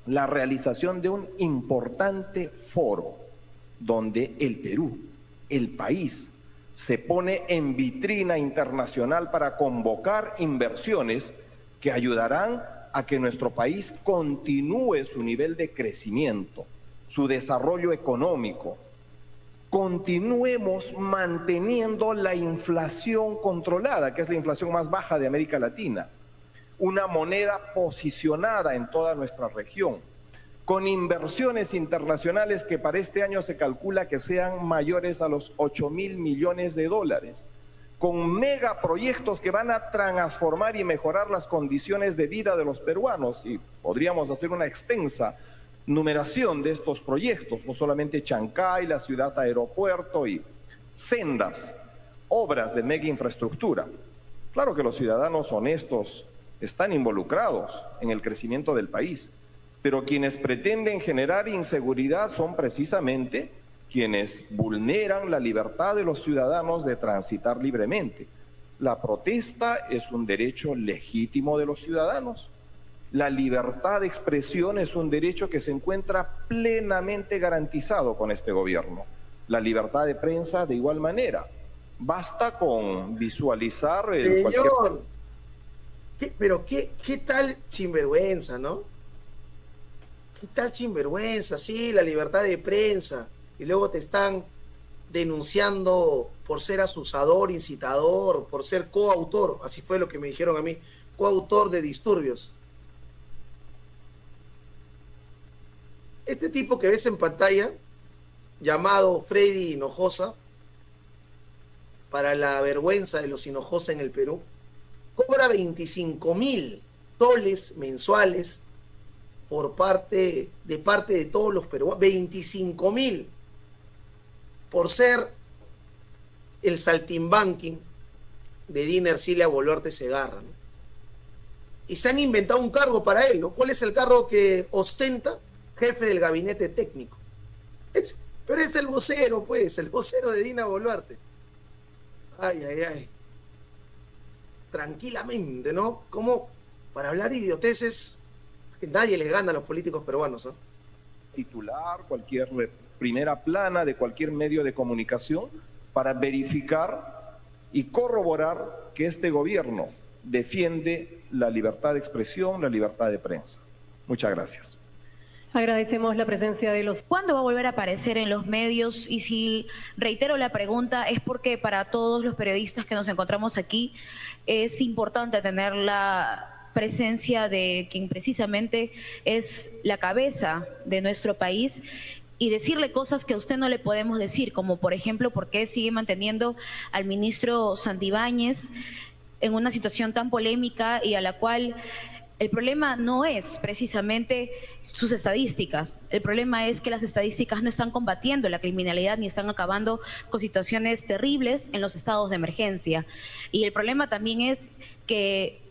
la realización de un importante foro donde el Perú, el país, se pone en vitrina internacional para convocar inversiones que ayudarán a que nuestro país continúe su nivel de crecimiento, su desarrollo económico. Continuemos manteniendo la inflación controlada, que es la inflación más baja de América Latina, una moneda posicionada en toda nuestra región, con inversiones internacionales que para este año se calcula que sean mayores a los 8.000 millones de dólares, con megaproyectos que van a transformar y mejorar las condiciones de vida de los peruanos, y podríamos hacer una extensa numeración de estos proyectos, no solamente Chancay, la ciudad aeropuerto y sendas, obras de mega infraestructura. Claro que los ciudadanos honestos están involucrados en el crecimiento del país, pero quienes pretenden generar inseguridad son precisamente quienes vulneran la libertad de los ciudadanos de transitar libremente. La protesta es un derecho legítimo de los ciudadanos. La libertad de expresión es un derecho que se encuentra plenamente garantizado con este gobierno. La libertad de prensa de igual manera. Basta con visualizar Señor, ¿qué tal sinvergüenza, no? ¿Qué tal sinvergüenza? Sí, la libertad de prensa. Y luego te están denunciando por ser asusador, incitador, por ser coautor. Así fue lo que me dijeron a mí. Coautor de disturbios. Este tipo que ves en pantalla, llamado Freddy Hinojosa, para la vergüenza de los Hinojosa en el Perú, cobra 25.000 soles mensuales de parte de todos los peruanos. 25.000 por ser el saltimbanqui de Dina Ercilia Boluarte Segarra, ¿no? Y se han inventado un cargo para él, ¿no? ¿Cuál es el cargo que ostenta? Jefe del gabinete técnico. Pero es el vocero, pues, el vocero de Dina Boluarte. Ay, ay, ay. Tranquilamente, ¿no? Como para hablar idioteces, que nadie les gana a los políticos peruanos, ¿no? Titular, cualquier primera plana de cualquier medio de comunicación para verificar y corroborar que este gobierno defiende la libertad de expresión, la libertad de prensa. Muchas gracias. Agradecemos la presencia de los... ¿Cuándo va a volver a aparecer en los medios? Y si reitero la pregunta, es porque para todos los periodistas que nos encontramos aquí es importante tener la presencia de quien precisamente es la cabeza de nuestro país y decirle cosas que a usted no le podemos decir, como por ejemplo, por qué sigue manteniendo al ministro Santibáñez en una situación tan polémica y a la cual el problema no es precisamente sus estadísticas. El problema es que las estadísticas no están combatiendo la criminalidad ni están acabando con situaciones terribles en los estados de emergencia. Y el problema también es que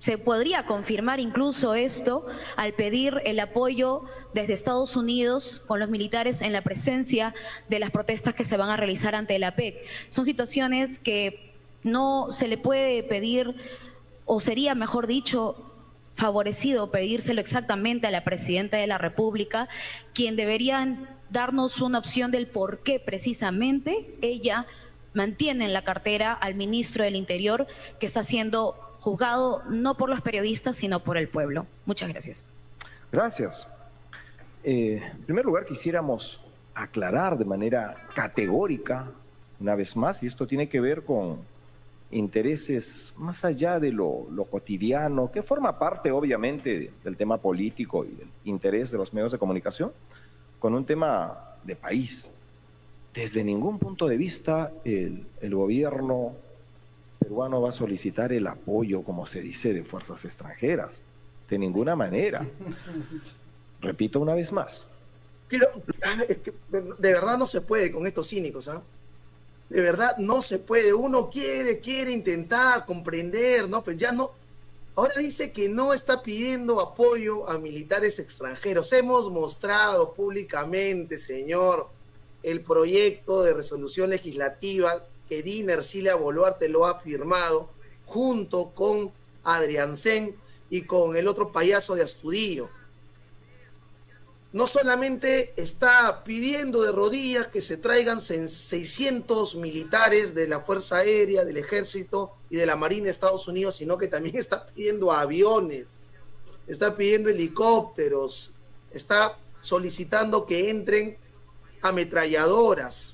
Se podría confirmar incluso esto al pedir el apoyo desde Estados Unidos con los militares en la presencia de las protestas que se van a realizar ante la APEC. Son situaciones que no se le puede pedir, o sería, mejor dicho, favorecido pedírselo exactamente a la Presidenta de la República, quien debería darnos una opción del por qué precisamente ella mantiene en la cartera al ministro del Interior, que está siendo juzgado no por los periodistas, sino por el pueblo. Muchas gracias. Gracias. En primer lugar, quisiéramos aclarar de manera categórica, una vez más, y esto tiene que ver con intereses más allá de lo cotidiano, que forma parte obviamente del tema político y del interés de los medios de comunicación, con un tema de país. Desde ningún punto de vista el gobierno peruano va a solicitar el apoyo, como se dice, de fuerzas extranjeras. De ninguna manera. Repito una vez más. Pero es que de verdad no se puede con estos cínicos, ¿ah? De verdad no se puede. Uno quiere intentar comprender, ¿no? Pues ya no. Ahora dice que no está pidiendo apoyo a militares extranjeros. Hemos mostrado públicamente, señor, el proyecto de resolución legislativa que Dina Ercilia Boluarte lo ha firmado junto con Adriansen y con el otro payaso de Astudillo. No solamente está pidiendo de rodillas que se traigan 600 militares de la Fuerza Aérea, del Ejército y de la Marina de Estados Unidos, sino que también está pidiendo aviones, está pidiendo helicópteros, está solicitando que entren ametralladoras.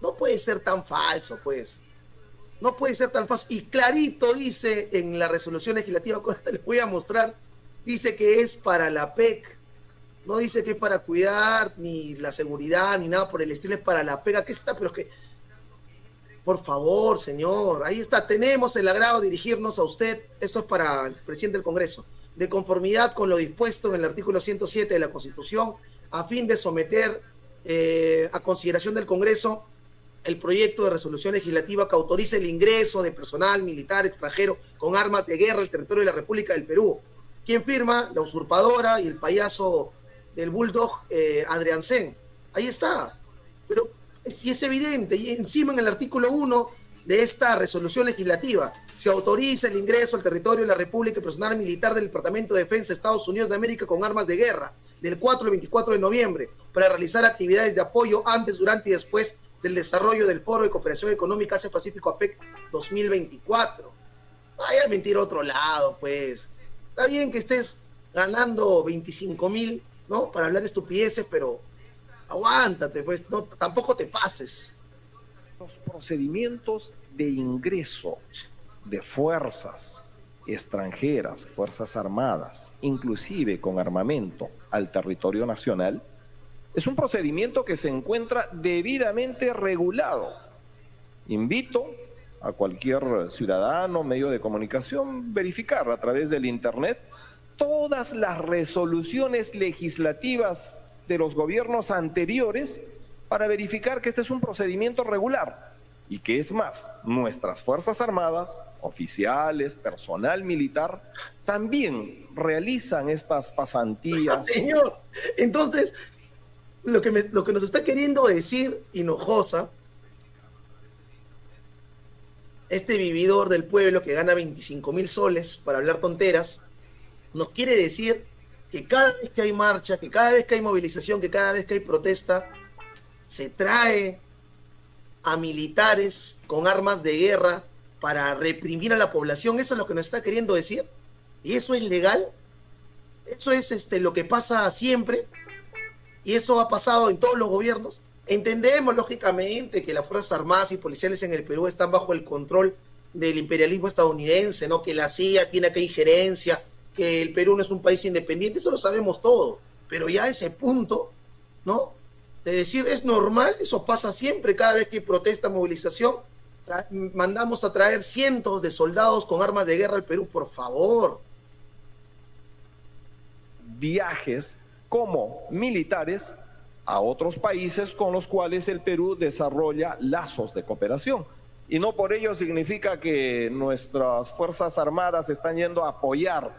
No puede ser tan falso, pues. No puede ser tan falso. Y clarito dice en la resolución legislativa, que les voy a mostrar, dice que es para la APEC. No dice que es para cuidar ni la seguridad ni nada por el estilo, es para la APEC. Aquí está, pero es que, por favor, señor, ahí está. Tenemos el agrado de dirigirnos a usted. Esto es para el presidente del Congreso. De conformidad con lo dispuesto en el artículo 107 de la Constitución, a fin de someter a consideración del Congreso el proyecto de resolución legislativa que autoriza el ingreso de personal militar extranjero con armas de guerra al territorio de la República del Perú. ¿Quién firma? La usurpadora y el payaso del Bulldog, Adriansen. Ahí está. Pero si es evidente, y encima en el artículo 1 de esta resolución legislativa, se autoriza el ingreso al territorio de la República de personal militar del Departamento de Defensa de Estados Unidos de América con armas de guerra, del 4 al 24 de noviembre, para realizar actividades de apoyo antes, durante y después del desarrollo del Foro de Cooperación Económica Asia-Pacífico APEC 2024. Vaya a mentir a otro lado, pues. Está bien que estés ganando 25,000, ¿no? Para hablar estupideces, pero aguántate, pues, no, tampoco te pases. Los procedimientos de ingreso de fuerzas extranjeras, fuerzas armadas, inclusive con armamento al territorio nacional, es un procedimiento que se encuentra debidamente regulado. Invito a cualquier ciudadano, medio de comunicación, verificar a través del Internet todas las resoluciones legislativas de los gobiernos anteriores para verificar que este es un procedimiento regular y que es más, nuestras Fuerzas Armadas, oficiales, personal militar, también realizan estas pasantías. Señor, entonces, lo que nos está queriendo decir Hinojosa, este vividor del pueblo que gana 25,000 soles para hablar tonteras, nos quiere decir que cada vez que hay marcha, que cada vez que hay movilización, que cada vez que hay protesta, se trae a militares con armas de guerra para reprimir a la población. Eso es lo que nos está queriendo decir. ¿Y eso es legal? ¿Eso es lo que pasa siempre? ¿Y eso ha pasado en todos los gobiernos? Entendemos, lógicamente, que las Fuerzas Armadas y policiales en el Perú están bajo el control del imperialismo estadounidense, ¿no? Que la CIA tiene acá injerencia, que el Perú no es un país independiente, eso lo sabemos todo. Pero ya a ese punto, ¿no? De decir, es normal, eso pasa siempre, cada vez que hay protesta, movilización, mandamos a traer cientos de soldados con armas de guerra al Perú, por favor. Viajes como militares a otros países con los cuales el Perú desarrolla lazos de cooperación. Y no por ello significa que nuestras Fuerzas Armadas están yendo a apoyar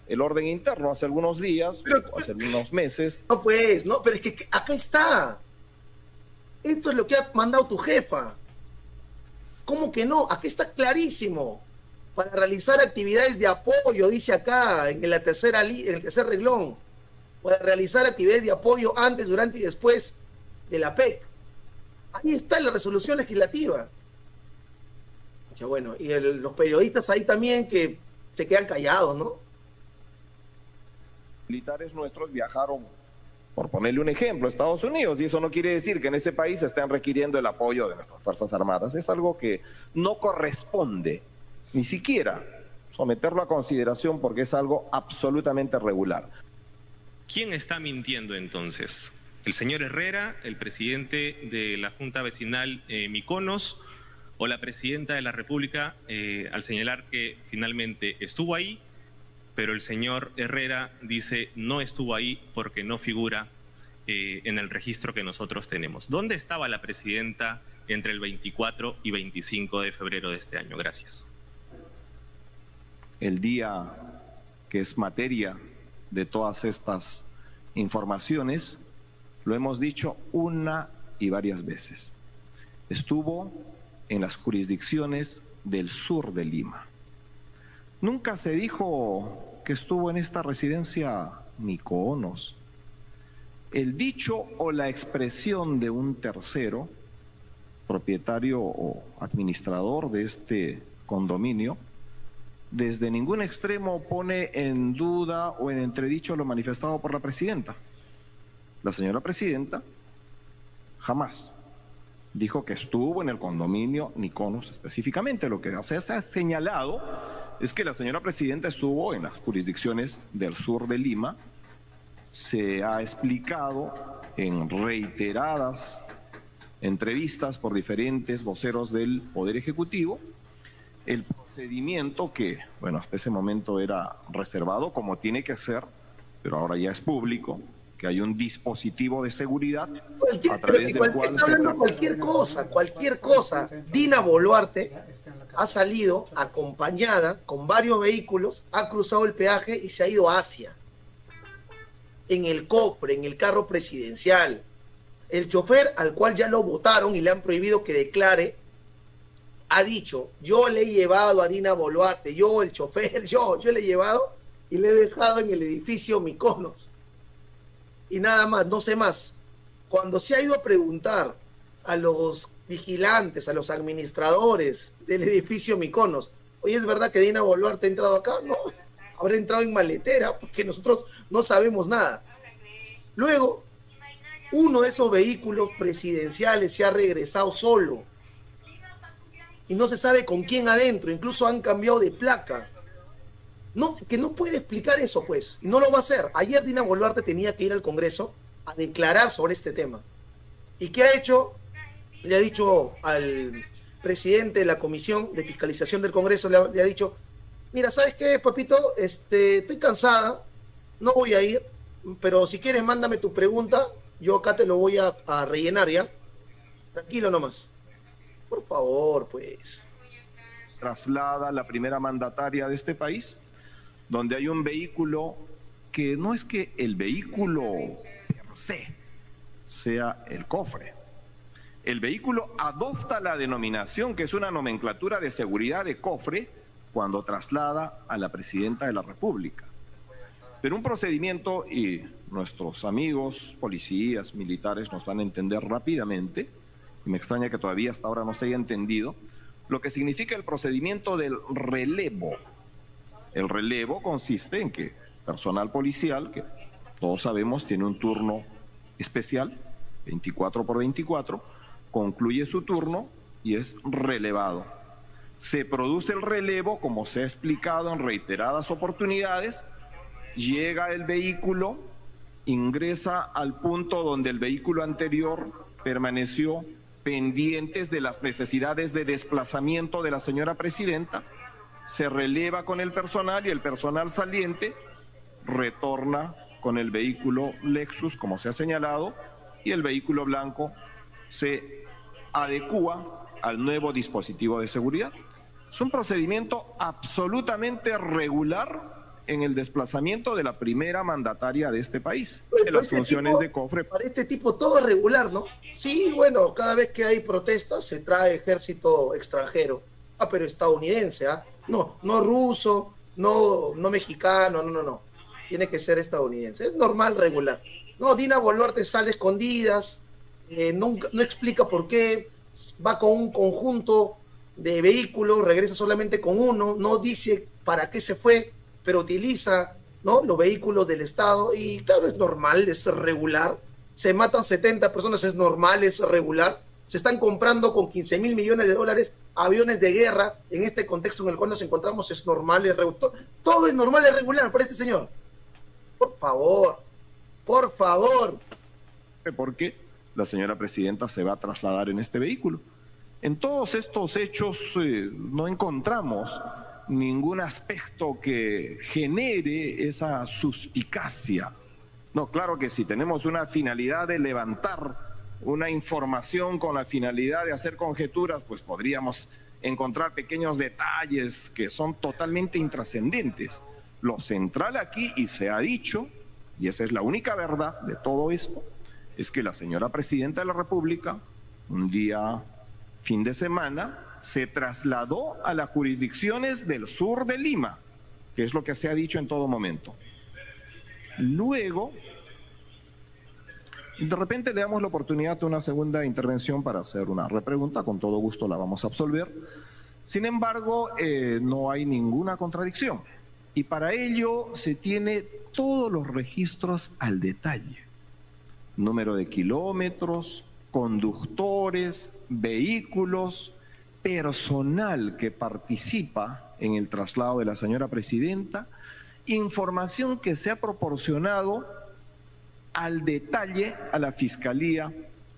el orden interno. Hace algunos días, hace algunos meses. No, pues, no, pero es que acá está. Esto es lo que ha mandado tu jefa. ¿Cómo que no? Aquí está clarísimo. Para realizar actividades de apoyo, dice acá, en el tercer renglón. Para realizar actividades de apoyo antes, durante y después de la PEC. Ahí está la resolución legislativa. Bueno, y los periodistas ahí también que se quedan callados, ¿no? Militares nuestros viajaron, por ponerle un ejemplo, a Estados Unidos, y eso no quiere decir que en ese país estén requiriendo el apoyo de nuestras Fuerzas Armadas. Es algo que no corresponde ni siquiera someterlo a consideración porque es algo absolutamente regular. ¿Quién está mintiendo entonces? ¿El señor Herrera, el presidente de la Junta Vecinal Mykonos, o la presidenta de la República, al señalar que finalmente estuvo ahí, pero el señor Herrera dice no estuvo ahí porque no figura en el registro que nosotros tenemos? ¿Dónde estaba la presidenta entre el 24 y 25 de febrero de este año? Gracias. El día que es materia de todas estas informaciones, lo hemos dicho una y varias veces. Estuvo en las jurisdicciones del sur de Lima. Nunca se dijo que estuvo en esta residencia Mykonos. El dicho o la expresión de un tercero, propietario o administrador de este condominio, desde ningún extremo pone en duda o en entredicho lo manifestado por la presidenta. La señora presidenta jamás dijo que estuvo en el condominio Mykonos específicamente. Lo que se ha señalado es que la señora presidenta estuvo en las jurisdicciones del sur de Lima. Se ha explicado en reiteradas entrevistas por diferentes voceros del Poder Ejecutivo el procedimiento que, bueno, hasta ese momento era reservado, como tiene que ser, pero ahora ya es público, que hay un dispositivo de seguridad a través del cual cualquier cosa. Dina Boluarte ha salido acompañada con varios vehículos, ha cruzado el peaje y se ha ido a Asia. En el cofre, en el carro presidencial. El chofer, al cual ya lo votaron y le han prohibido que declare, ha dicho: yo le he llevado a Dina Boluarte, yo, el chofer, yo le he llevado y le he dejado en el edificio Mykonos. Y nada más, no sé más. Cuando se ha ido a preguntar a los vigilantes, a los administradores del edificio Mykonos, oye, ¿es verdad que Dina Boluarte ha entrado acá? No, habrá entrado en maletera, porque nosotros no sabemos nada. Luego, uno de esos vehículos presidenciales se ha regresado solo y no se sabe con quién adentro, incluso han cambiado de placa. No, que no puede explicar eso, pues, y no lo va a hacer. Ayer Dina Boluarte tenía que ir al Congreso a declarar sobre este tema. ¿Y qué ha hecho? Le ha dicho al presidente de la Comisión de Fiscalización del Congreso, le ha dicho: mira, ¿sabes qué, papito? Estoy cansada, no voy a ir, pero si quieres mándame tu pregunta, yo acá te lo voy a rellenar, ¿ya? Tranquilo nomás. Por favor, pues. Traslada la primera mandataria de este país, donde hay un vehículo que no es que el vehículo per se sea el cofre. El vehículo adopta la denominación, que es una nomenclatura de seguridad de cofre, cuando traslada a la presidenta de la República. Pero un procedimiento, y nuestros amigos, policías, militares nos van a entender rápidamente, y me extraña que todavía hasta ahora no se haya entendido, lo que significa el procedimiento del relevo. El relevo consiste en que personal policial, que todos sabemos tiene un turno especial, 24 por 24, concluye su turno y es relevado. Se produce el relevo, como se ha explicado en reiteradas oportunidades, llega el vehículo, ingresa al punto donde el vehículo anterior permaneció pendientes de las necesidades de desplazamiento de la señora presidenta, se releva con el personal y el personal saliente retorna con el vehículo Lexus, como se ha señalado, y el vehículo blanco se adecúa al nuevo dispositivo de seguridad. Es un procedimiento absolutamente regular en el desplazamiento de la primera mandataria de este país, de las funciones de cofre. Para este tipo todo es regular, ¿no? Sí, bueno, cada vez que hay protestas se trae ejército extranjero. Ah, pero estadounidense, ¿ah? No ruso, no mexicano, no. Tiene que ser estadounidense. Es normal, regular. No, Dina Boluarte sale escondidas, no explica por qué, va con un conjunto de vehículos, regresa solamente con uno, no dice para qué se fue, pero utiliza, ¿no?, los vehículos del Estado, y claro, es normal, es regular. Se matan 70 personas, es normal, es regular. Se están comprando con 15 mil millones de dólares aviones de guerra en este contexto en el cual nos encontramos, es normal, es regular. Todo es normal, es regular para este señor. Por favor. Porque la señora presidenta se va a trasladar en este vehículo. En todos estos hechos no encontramos ningún aspecto que genere esa suspicacia. No, claro que si tenemos una finalidad de levantar una información con la finalidad de hacer conjeturas, pues podríamos encontrar pequeños detalles que son totalmente intrascendentes. Lo central aquí, y se ha dicho, y esa es la única verdad de todo esto, es que la señora presidenta de la República, un día, fin de semana, se trasladó a las jurisdicciones del sur de Lima, que es lo que se ha dicho en todo momento. Luego, de repente le damos la oportunidad de una segunda intervención para hacer una repregunta, con todo gusto la vamos a absolver. Sin embargo, no hay ninguna contradicción, y para ello se tiene todos los registros al detalle. Número de kilómetros, conductores, vehículos, personal que participa en el traslado de la señora presidenta, información que se ha proporcionado al detalle a la Fiscalía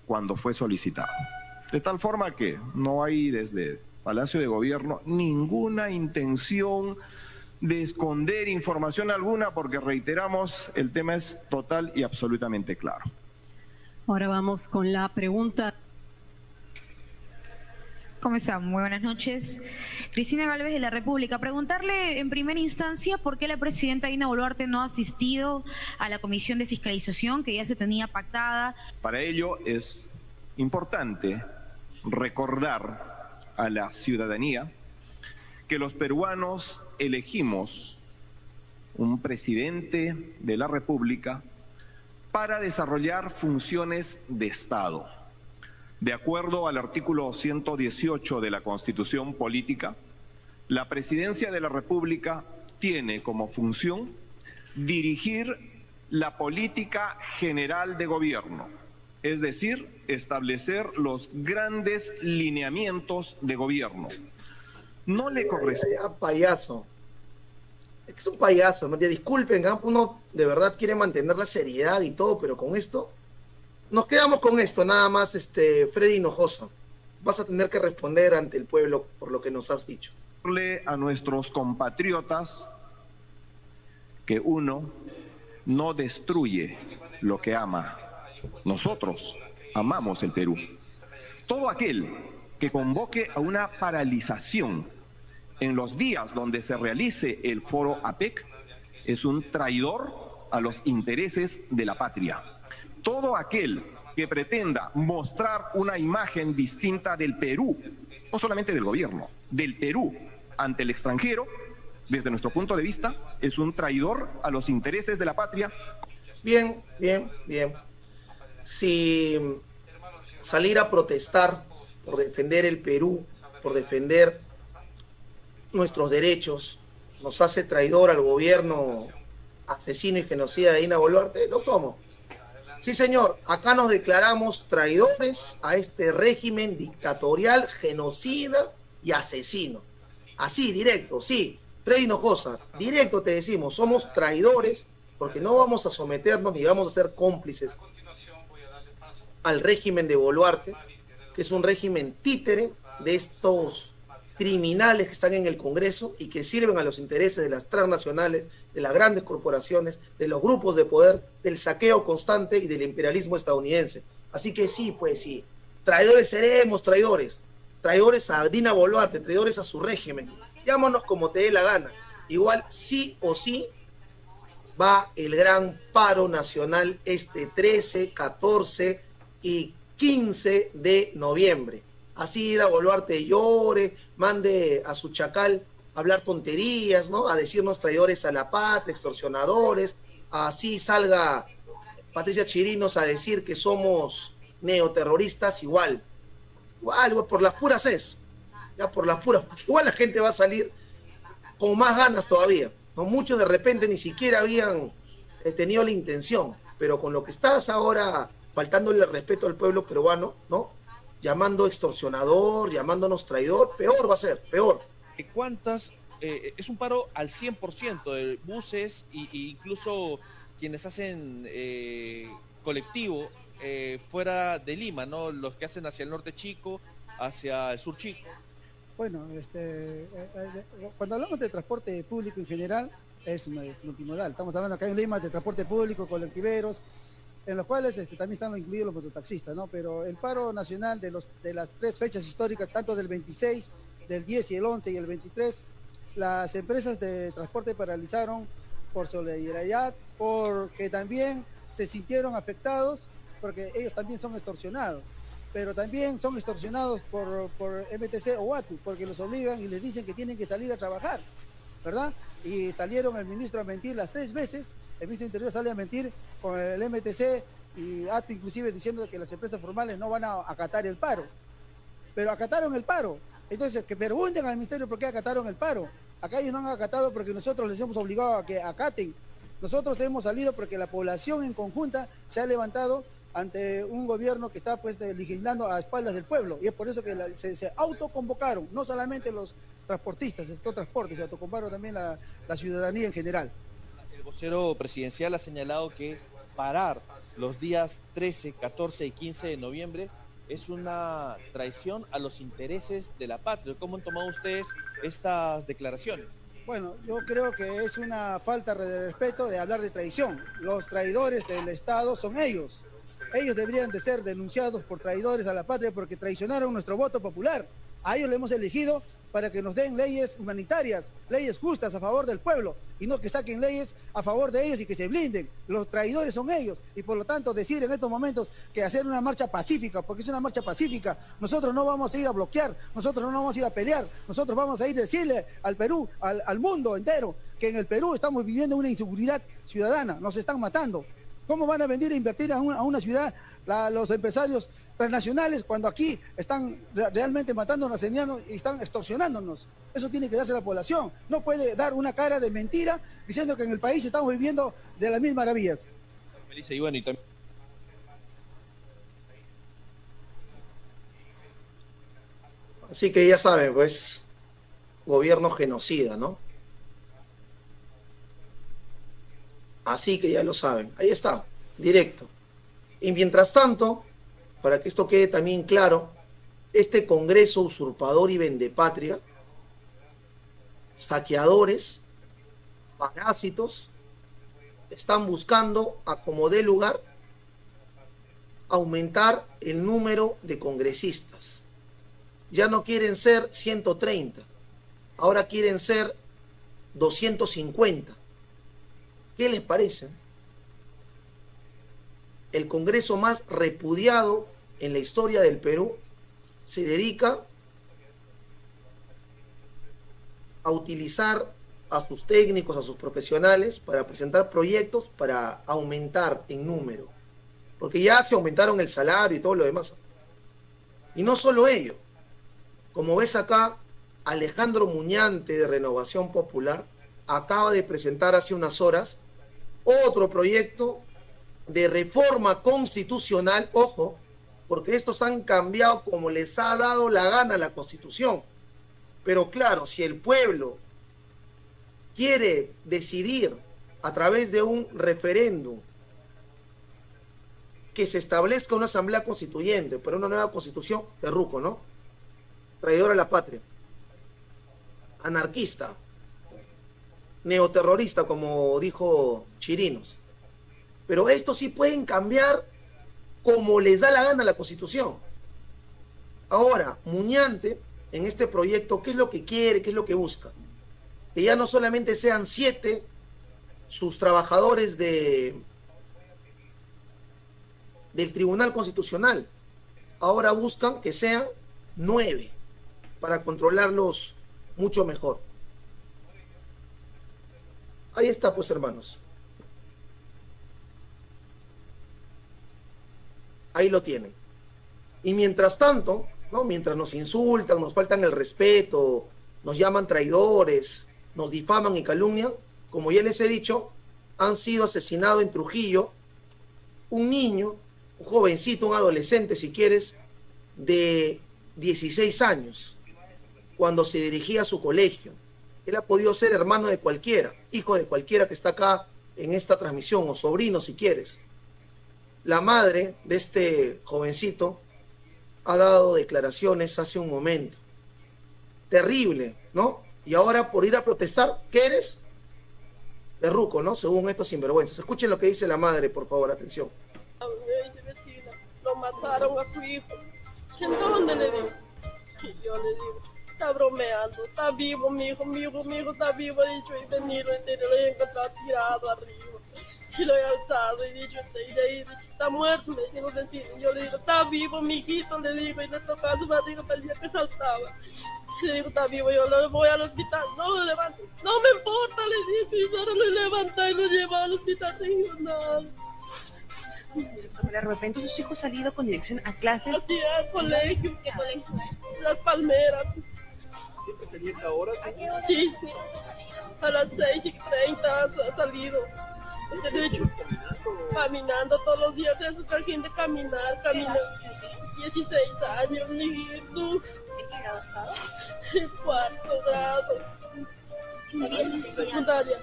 cuando fue solicitado. De tal forma que no hay desde Palacio de Gobierno ninguna intención de esconder información alguna, porque reiteramos, el tema es total y absolutamente claro. Ahora vamos con la pregunta. ¿Cómo están? Muy buenas noches. Cristina Gálvez de la República. Preguntarle en primera instancia por qué la presidenta Dina Boluarte no ha asistido a la comisión de fiscalización que ya se tenía pactada. Para ello es importante recordar a la ciudadanía que los peruanos elegimos un presidente de la República para desarrollar funciones de Estado. De acuerdo al artículo 118 de la Constitución Política, la Presidencia de la República tiene como función dirigir la política general de gobierno, es decir, establecer los grandes lineamientos de gobierno. No le corresponde. Payaso. Es un payaso, ¿no? Disculpen, uno de verdad quiere mantener la seriedad y todo, pero con esto nos quedamos con esto, nada más. Freddy Hinojosa, vas a tener que responder ante el pueblo por lo que nos has dicho. A nuestros compatriotas que uno no destruye lo que ama. Nosotros amamos el Perú. Todo aquel que convoque a una paralización en los días donde se realice el foro APEC es un traidor a los intereses de la patria. Todo aquel que pretenda mostrar una imagen distinta del Perú, no solamente del gobierno, del Perú ante el extranjero, desde nuestro punto de vista, es un traidor a los intereses de la patria. Bien. Si salir a protestar por defender el Perú, por defender nuestros derechos, nos hace traidor al gobierno asesino y genocida de Dina Boluarte, lo somos. Sí, señor, acá nos declaramos traidores a este régimen dictatorial, genocida y asesino. Así, directo, sí. Freddy Hinojosa, directo te decimos, somos traidores porque no vamos a someternos ni vamos a ser cómplices al régimen de Boluarte, que es un régimen títere de estos criminales que están en el Congreso y que sirven a los intereses de las transnacionales, de las grandes corporaciones, de los grupos de poder, del saqueo constante y del imperialismo estadounidense. Así que sí, pues sí, traidores seremos, traidores. traidores a Dina Boluarte, traidores a su régimen. Llámanos como te dé la gana. Igual, sí o sí, va el gran paro nacional este 13, 14 y 15 de noviembre. Así Dina Boluarte llore, mande a su chacal a hablar tonterías, ¿no? A decirnos traidores a la patria, extorsionadores. Así salga Patricia Chirinos a decir que somos neoterroristas, igual por las puras es, ya por las puras, porque igual la gente va a salir con más ganas todavía, ¿no? Muchos de repente ni siquiera habían tenido la intención, pero con lo que estás ahora faltándole el respeto al pueblo peruano, ¿no? Llamando extorsionador, llamándonos traidor, peor va a ser, peor. ¿Cuántas? Es un paro al 100% de buses e incluso quienes hacen colectivo fuera de Lima, ¿no? Los que hacen hacia el norte chico, hacia el sur chico. Bueno, cuando hablamos de transporte público en general, es multimodal. Estamos hablando acá en Lima de transporte público, colectiveros, en los cuales también están incluidos los mototaxistas, ¿no? Pero el paro nacional de las 3 fechas históricas, tanto del 26, del 10 y el 11 y el 23, las empresas de transporte paralizaron por solidaridad, porque también se sintieron afectados, porque ellos también son extorsionados, pero también son extorsionados por MTC o ATU, porque los obligan y les dicen que tienen que salir a trabajar, ¿verdad? Y salieron el ministro a mentir las 3 veces, el ministro de Interior sale a mentir con el MTC y ATU inclusive diciendo que las empresas formales no van a acatar el paro, pero acataron el paro. Entonces, que pregunten al ministerio por qué acataron el paro. Acá ellos no han acatado porque nosotros les hemos obligado a que acaten. Nosotros hemos salido porque la población en conjunta se ha levantado ante un gobierno que está legislando a espaldas del pueblo. Y es por eso que se autoconvocaron, no solamente los transportistas, el sector transporte, se autoconvocaron también la ciudadanía en general. El vocero presidencial ha señalado que parar los días 13, 14 y 15 de noviembre es una traición a los intereses de la patria. ¿Cómo han tomado ustedes estas declaraciones? Bueno, yo creo que es una falta de respeto de hablar de traición. Los traidores del Estado son ellos. Ellos deberían de ser denunciados por traidores a la patria porque traicionaron nuestro voto popular. A ellos le hemos elegido para que nos den leyes humanitarias, leyes justas a favor del pueblo, y no que saquen leyes a favor de ellos y que se blinden. Los traidores son ellos, y por lo tanto decir en estos momentos que hacer una marcha pacífica, porque es una marcha pacífica, nosotros no vamos a ir a bloquear, nosotros no vamos a ir a pelear, nosotros vamos a ir a decirle al Perú, al mundo entero, que en el Perú estamos viviendo una inseguridad ciudadana, nos están matando. ¿Cómo van a venir a invertir a una ciudad los empresarios transnacionales cuando aquí están realmente matándonos y están extorsionándonos? Eso tiene que darse a la población. No puede dar una cara de mentira diciendo que en el país estamos viviendo de las mil maravillas. Melissa, y bueno, y también... Así que ya saben, pues, gobierno genocida, ¿no? Así que ya lo saben. Ahí está, directo. Y mientras tanto, para que esto quede también claro, este Congreso usurpador y vendepatria, saqueadores, parásitos, están buscando, a como dé lugar, aumentar el número de congresistas. Ya no quieren ser 130, ahora quieren ser 250. ¿Qué les parece? El Congreso más repudiado en la historia del Perú se dedica a utilizar a sus técnicos, a sus profesionales para presentar proyectos para aumentar en número, porque ya se aumentaron el salario y todo lo demás. Y no solo ello, como ves acá, Alejandro Muñante de Renovación Popular acaba de presentar hace unas horas otro proyecto de reforma constitucional, ojo, porque estos han cambiado como les ha dado la gana la Constitución. Pero claro, si el pueblo quiere decidir a través de un referéndum que se establezca una asamblea constituyente para una nueva constitución, terruco, ¿no? Traidor a la patria, anarquista, neoterrorista, como dijo Chirinos. Pero estos sí pueden cambiar como les da la gana la Constitución. Ahora, Muñante, en este proyecto, ¿qué es lo que quiere? ¿Qué es lo que busca? Que ya no solamente sean 7 sus trabajadores del Tribunal Constitucional. Ahora buscan que sean 9 para controlarlos mucho mejor. Ahí está, pues, hermanos. Ahí lo tienen. Y mientras tanto, ¿no? Mientras nos insultan, nos faltan el respeto, nos llaman traidores, nos difaman y calumnian, como ya les he dicho, han sido asesinados en Trujillo un niño, un jovencito, un adolescente, si quieres, de 16 años, cuando se dirigía a su colegio. Él ha podido ser hermano de cualquiera, hijo de cualquiera que está acá en esta transmisión, o sobrino si quieres. La madre de este jovencito ha dado declaraciones hace un momento. Terrible, ¿no? Y ahora por ir a protestar, ¿qué eres? Perruco, ¿no? Según estos sinvergüenzas. Escuchen lo que dice la madre, por favor, atención. Lo mataron a su hijo. ¿En dónde le digo? Y yo le digo, está bromeando, está vivo mi hijo está vivo. He dicho, y venido, lo he encontrado tirado arriba. Y lo he alzado y dicho, y de ahí, está muerto, me dijeron los vecinos. Yo le digo, está vivo mi hijito, le digo, y le tocaba su barriga, parecía que saltaba. Y le digo, está vivo, yo lo voy al hospital, no lo levanto, no me importa, le digo, y solo lo levanta y lo lleva al hospital, no digo nada. De repente sus hijos han salido con dirección a clases. Así al colegio. ¿Qué colegio? Las Palmeras. ¿Siempre tenía esta hora? Sí, sí. A las 6:30 ha salido. De hecho, caminando todos los días de su trajín de caminar. 16 años, mi hijito. ¿De qué grado estaba? En 4º grado. Secundaria.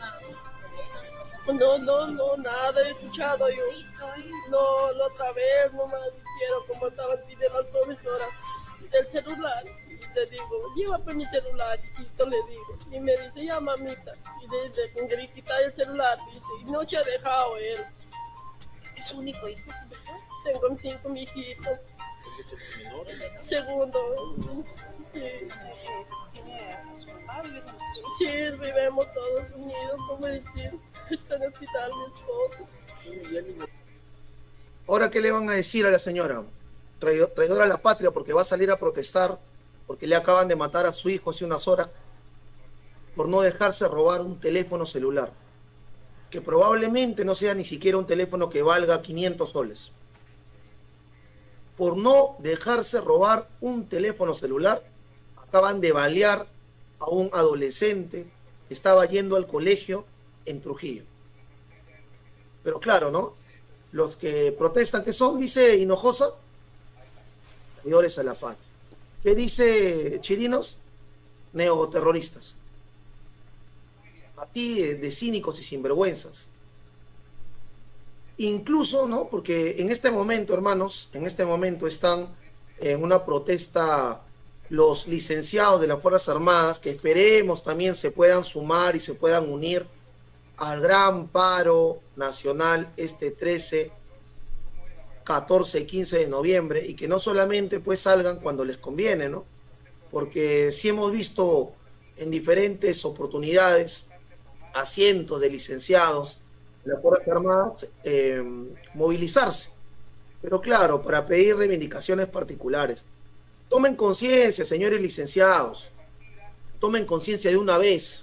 No, nada he escuchado yo. No, la otra vez nomás hicieron como estaban pidiendo las profesoras del celular. Y le digo, llévame mi celular, hijito, le digo. Y me dice, ya mamita. Y le quería quitar el celular, dice, y no se ha dejado él. ¿Es su único hijo, señor? Tengo 5 hijitos. Segundo. Sí. Sí, vivimos todos unidos, como decir. Está en el hospital mi esposo. Ahora, ¿qué le van a decir a la señora? Traidora a la patria porque va a salir a protestar, porque le acaban de matar a su hijo hace unas horas por no dejarse robar un teléfono celular, que probablemente no sea ni siquiera un teléfono que valga 500 soles. Por no dejarse robar un teléfono celular, acaban de balear a un adolescente que estaba yendo al colegio en Trujillo. Pero claro, ¿no? Los que protestan, ¿qué son? Dice Hinojosa, traidores a la patria. ¿Qué dice Chirinos? Neoterroristas. Aquí de cínicos y sinvergüenzas. Incluso, ¿no? Porque en este momento, hermanos, en este momento están en una protesta los licenciados de las Fuerzas Armadas, que esperemos también se puedan sumar y se puedan unir al gran paro nacional este 13, 14 y 15 de noviembre, y que no solamente pues salgan cuando les conviene, ¿no? Porque sí hemos visto en diferentes oportunidades a cientos de licenciados de las Fuerzas Armadas movilizarse, pero claro, para pedir reivindicaciones particulares. Tomen conciencia, señores licenciados, tomen conciencia de una vez.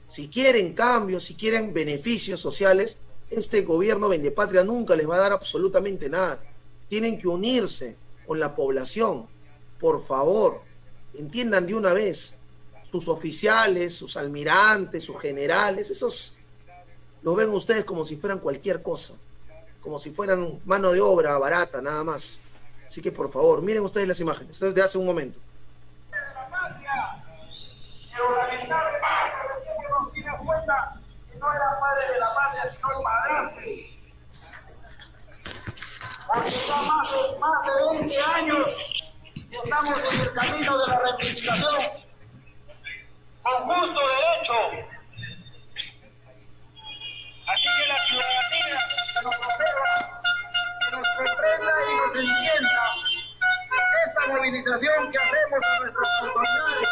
Si quieren cambios, si quieren beneficios sociales, este gobierno vendepatria nunca les va a dar absolutamente nada. Tienen que unirse con la población. Por favor, entiendan de una vez. Sus oficiales, sus almirantes, sus generales, esos los ven ustedes como si fueran cualquier cosa, como si fueran mano de obra barata, nada más. Así que por favor, miren ustedes las imágenes, esto es de hace un momento. No era padre de la patria, sino el padre. Porque ya más de 20 años estamos en el camino de la reivindicación con justo derecho. Así que la ciudadanía que nos observa, que nos comprenda y nos entienda, esta movilización que hacemos a nuestras autoridades.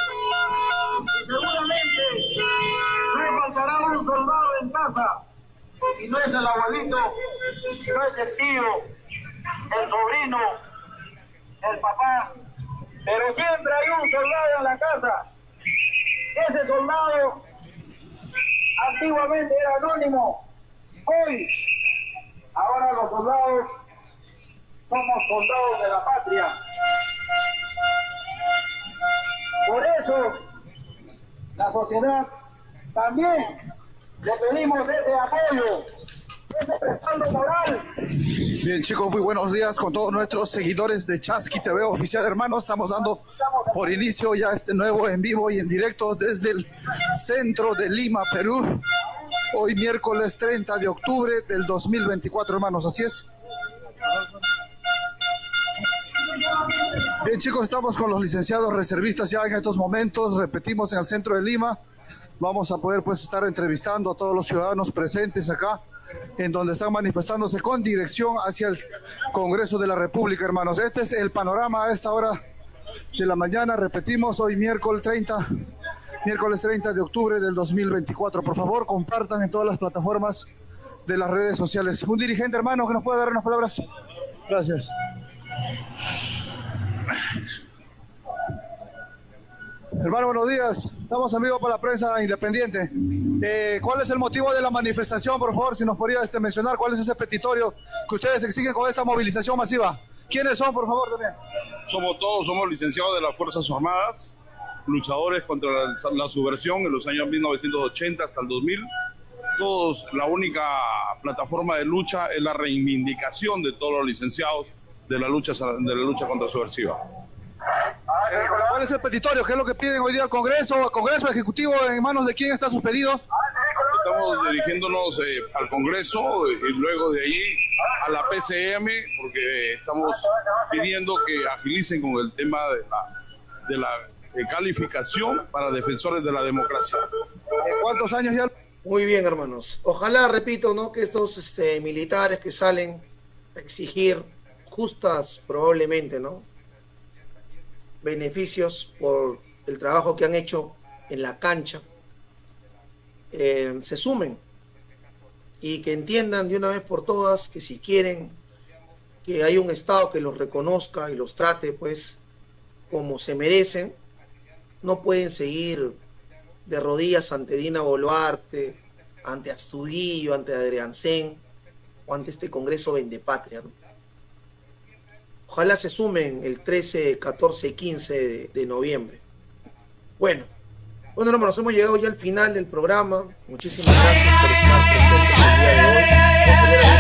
Y seguramente no faltará un soldado en casa. Si no es el abuelito, si no es el tío, el sobrino, el papá, pero siempre hay un soldado en la casa. Ese soldado antiguamente era anónimo, hoy, ahora los soldados somos soldados de la patria. Por eso, la sociedad también le pedimos ese apoyo, ese respaldo moral. Bien, chicos, muy buenos días con todos nuestros seguidores de Chasqui TV Oficial, hermanos. Estamos dando por inicio ya este nuevo en vivo y en directo desde el centro de Lima, Perú. Hoy miércoles 30 de octubre del 2024, hermanos, así es. Bien, chicos, estamos con los licenciados reservistas ya en estos momentos. Repetimos, en el centro de Lima. Vamos a poder pues estar entrevistando a todos los ciudadanos presentes acá, en donde están manifestándose con dirección hacia el Congreso de la República, hermanos. Este es el panorama a esta hora de la mañana. Repetimos, hoy miércoles 30 de octubre del 2024. Por favor, compartan en todas las plataformas de las redes sociales. Un dirigente, hermano, que nos pueda dar unas palabras. Gracias. Hermano, buenos días. Estamos en vivo para la prensa independiente. ¿Cuál es el motivo de la manifestación? Por favor, si nos podría mencionar cuál es ese petitorio que ustedes exigen con esta movilización masiva. ¿Quiénes son, por favor, también? Somos licenciados de las Fuerzas Armadas, luchadores contra la subversión en los años 1980 hasta el 2000. Todos, la única plataforma de lucha es la reivindicación de todos los licenciados de la lucha contra la subversiva. ¿Cuál es el petitorio? ¿Qué es lo que piden hoy día al Congreso? ¿Al Congreso Ejecutivo? ¿En manos de quién están sus pedidos? Estamos dirigiéndonos al Congreso y luego de allí a la PCM, porque estamos pidiendo que agilicen con el tema de la calificación para defensores de la democracia. ¿Cuántos años ya? Muy bien, hermanos. Ojalá, repito, ¿no?, que estos militares que salen a exigir justas, probablemente, ¿no?, beneficios por el trabajo que han hecho en la cancha, se sumen y que entiendan de una vez por todas que si quieren que haya un Estado que los reconozca y los trate pues como se merecen, no pueden seguir de rodillas ante Dina Boluarte, ante Astudillo, ante Adriancén o ante este Congreso Vendepatria, ¿no? Ojalá se sumen el 13, 14 y 15 de noviembre. Bueno, hermanos, hemos llegado ya al final del programa. Muchísimas gracias por estar presentes el día de hoy.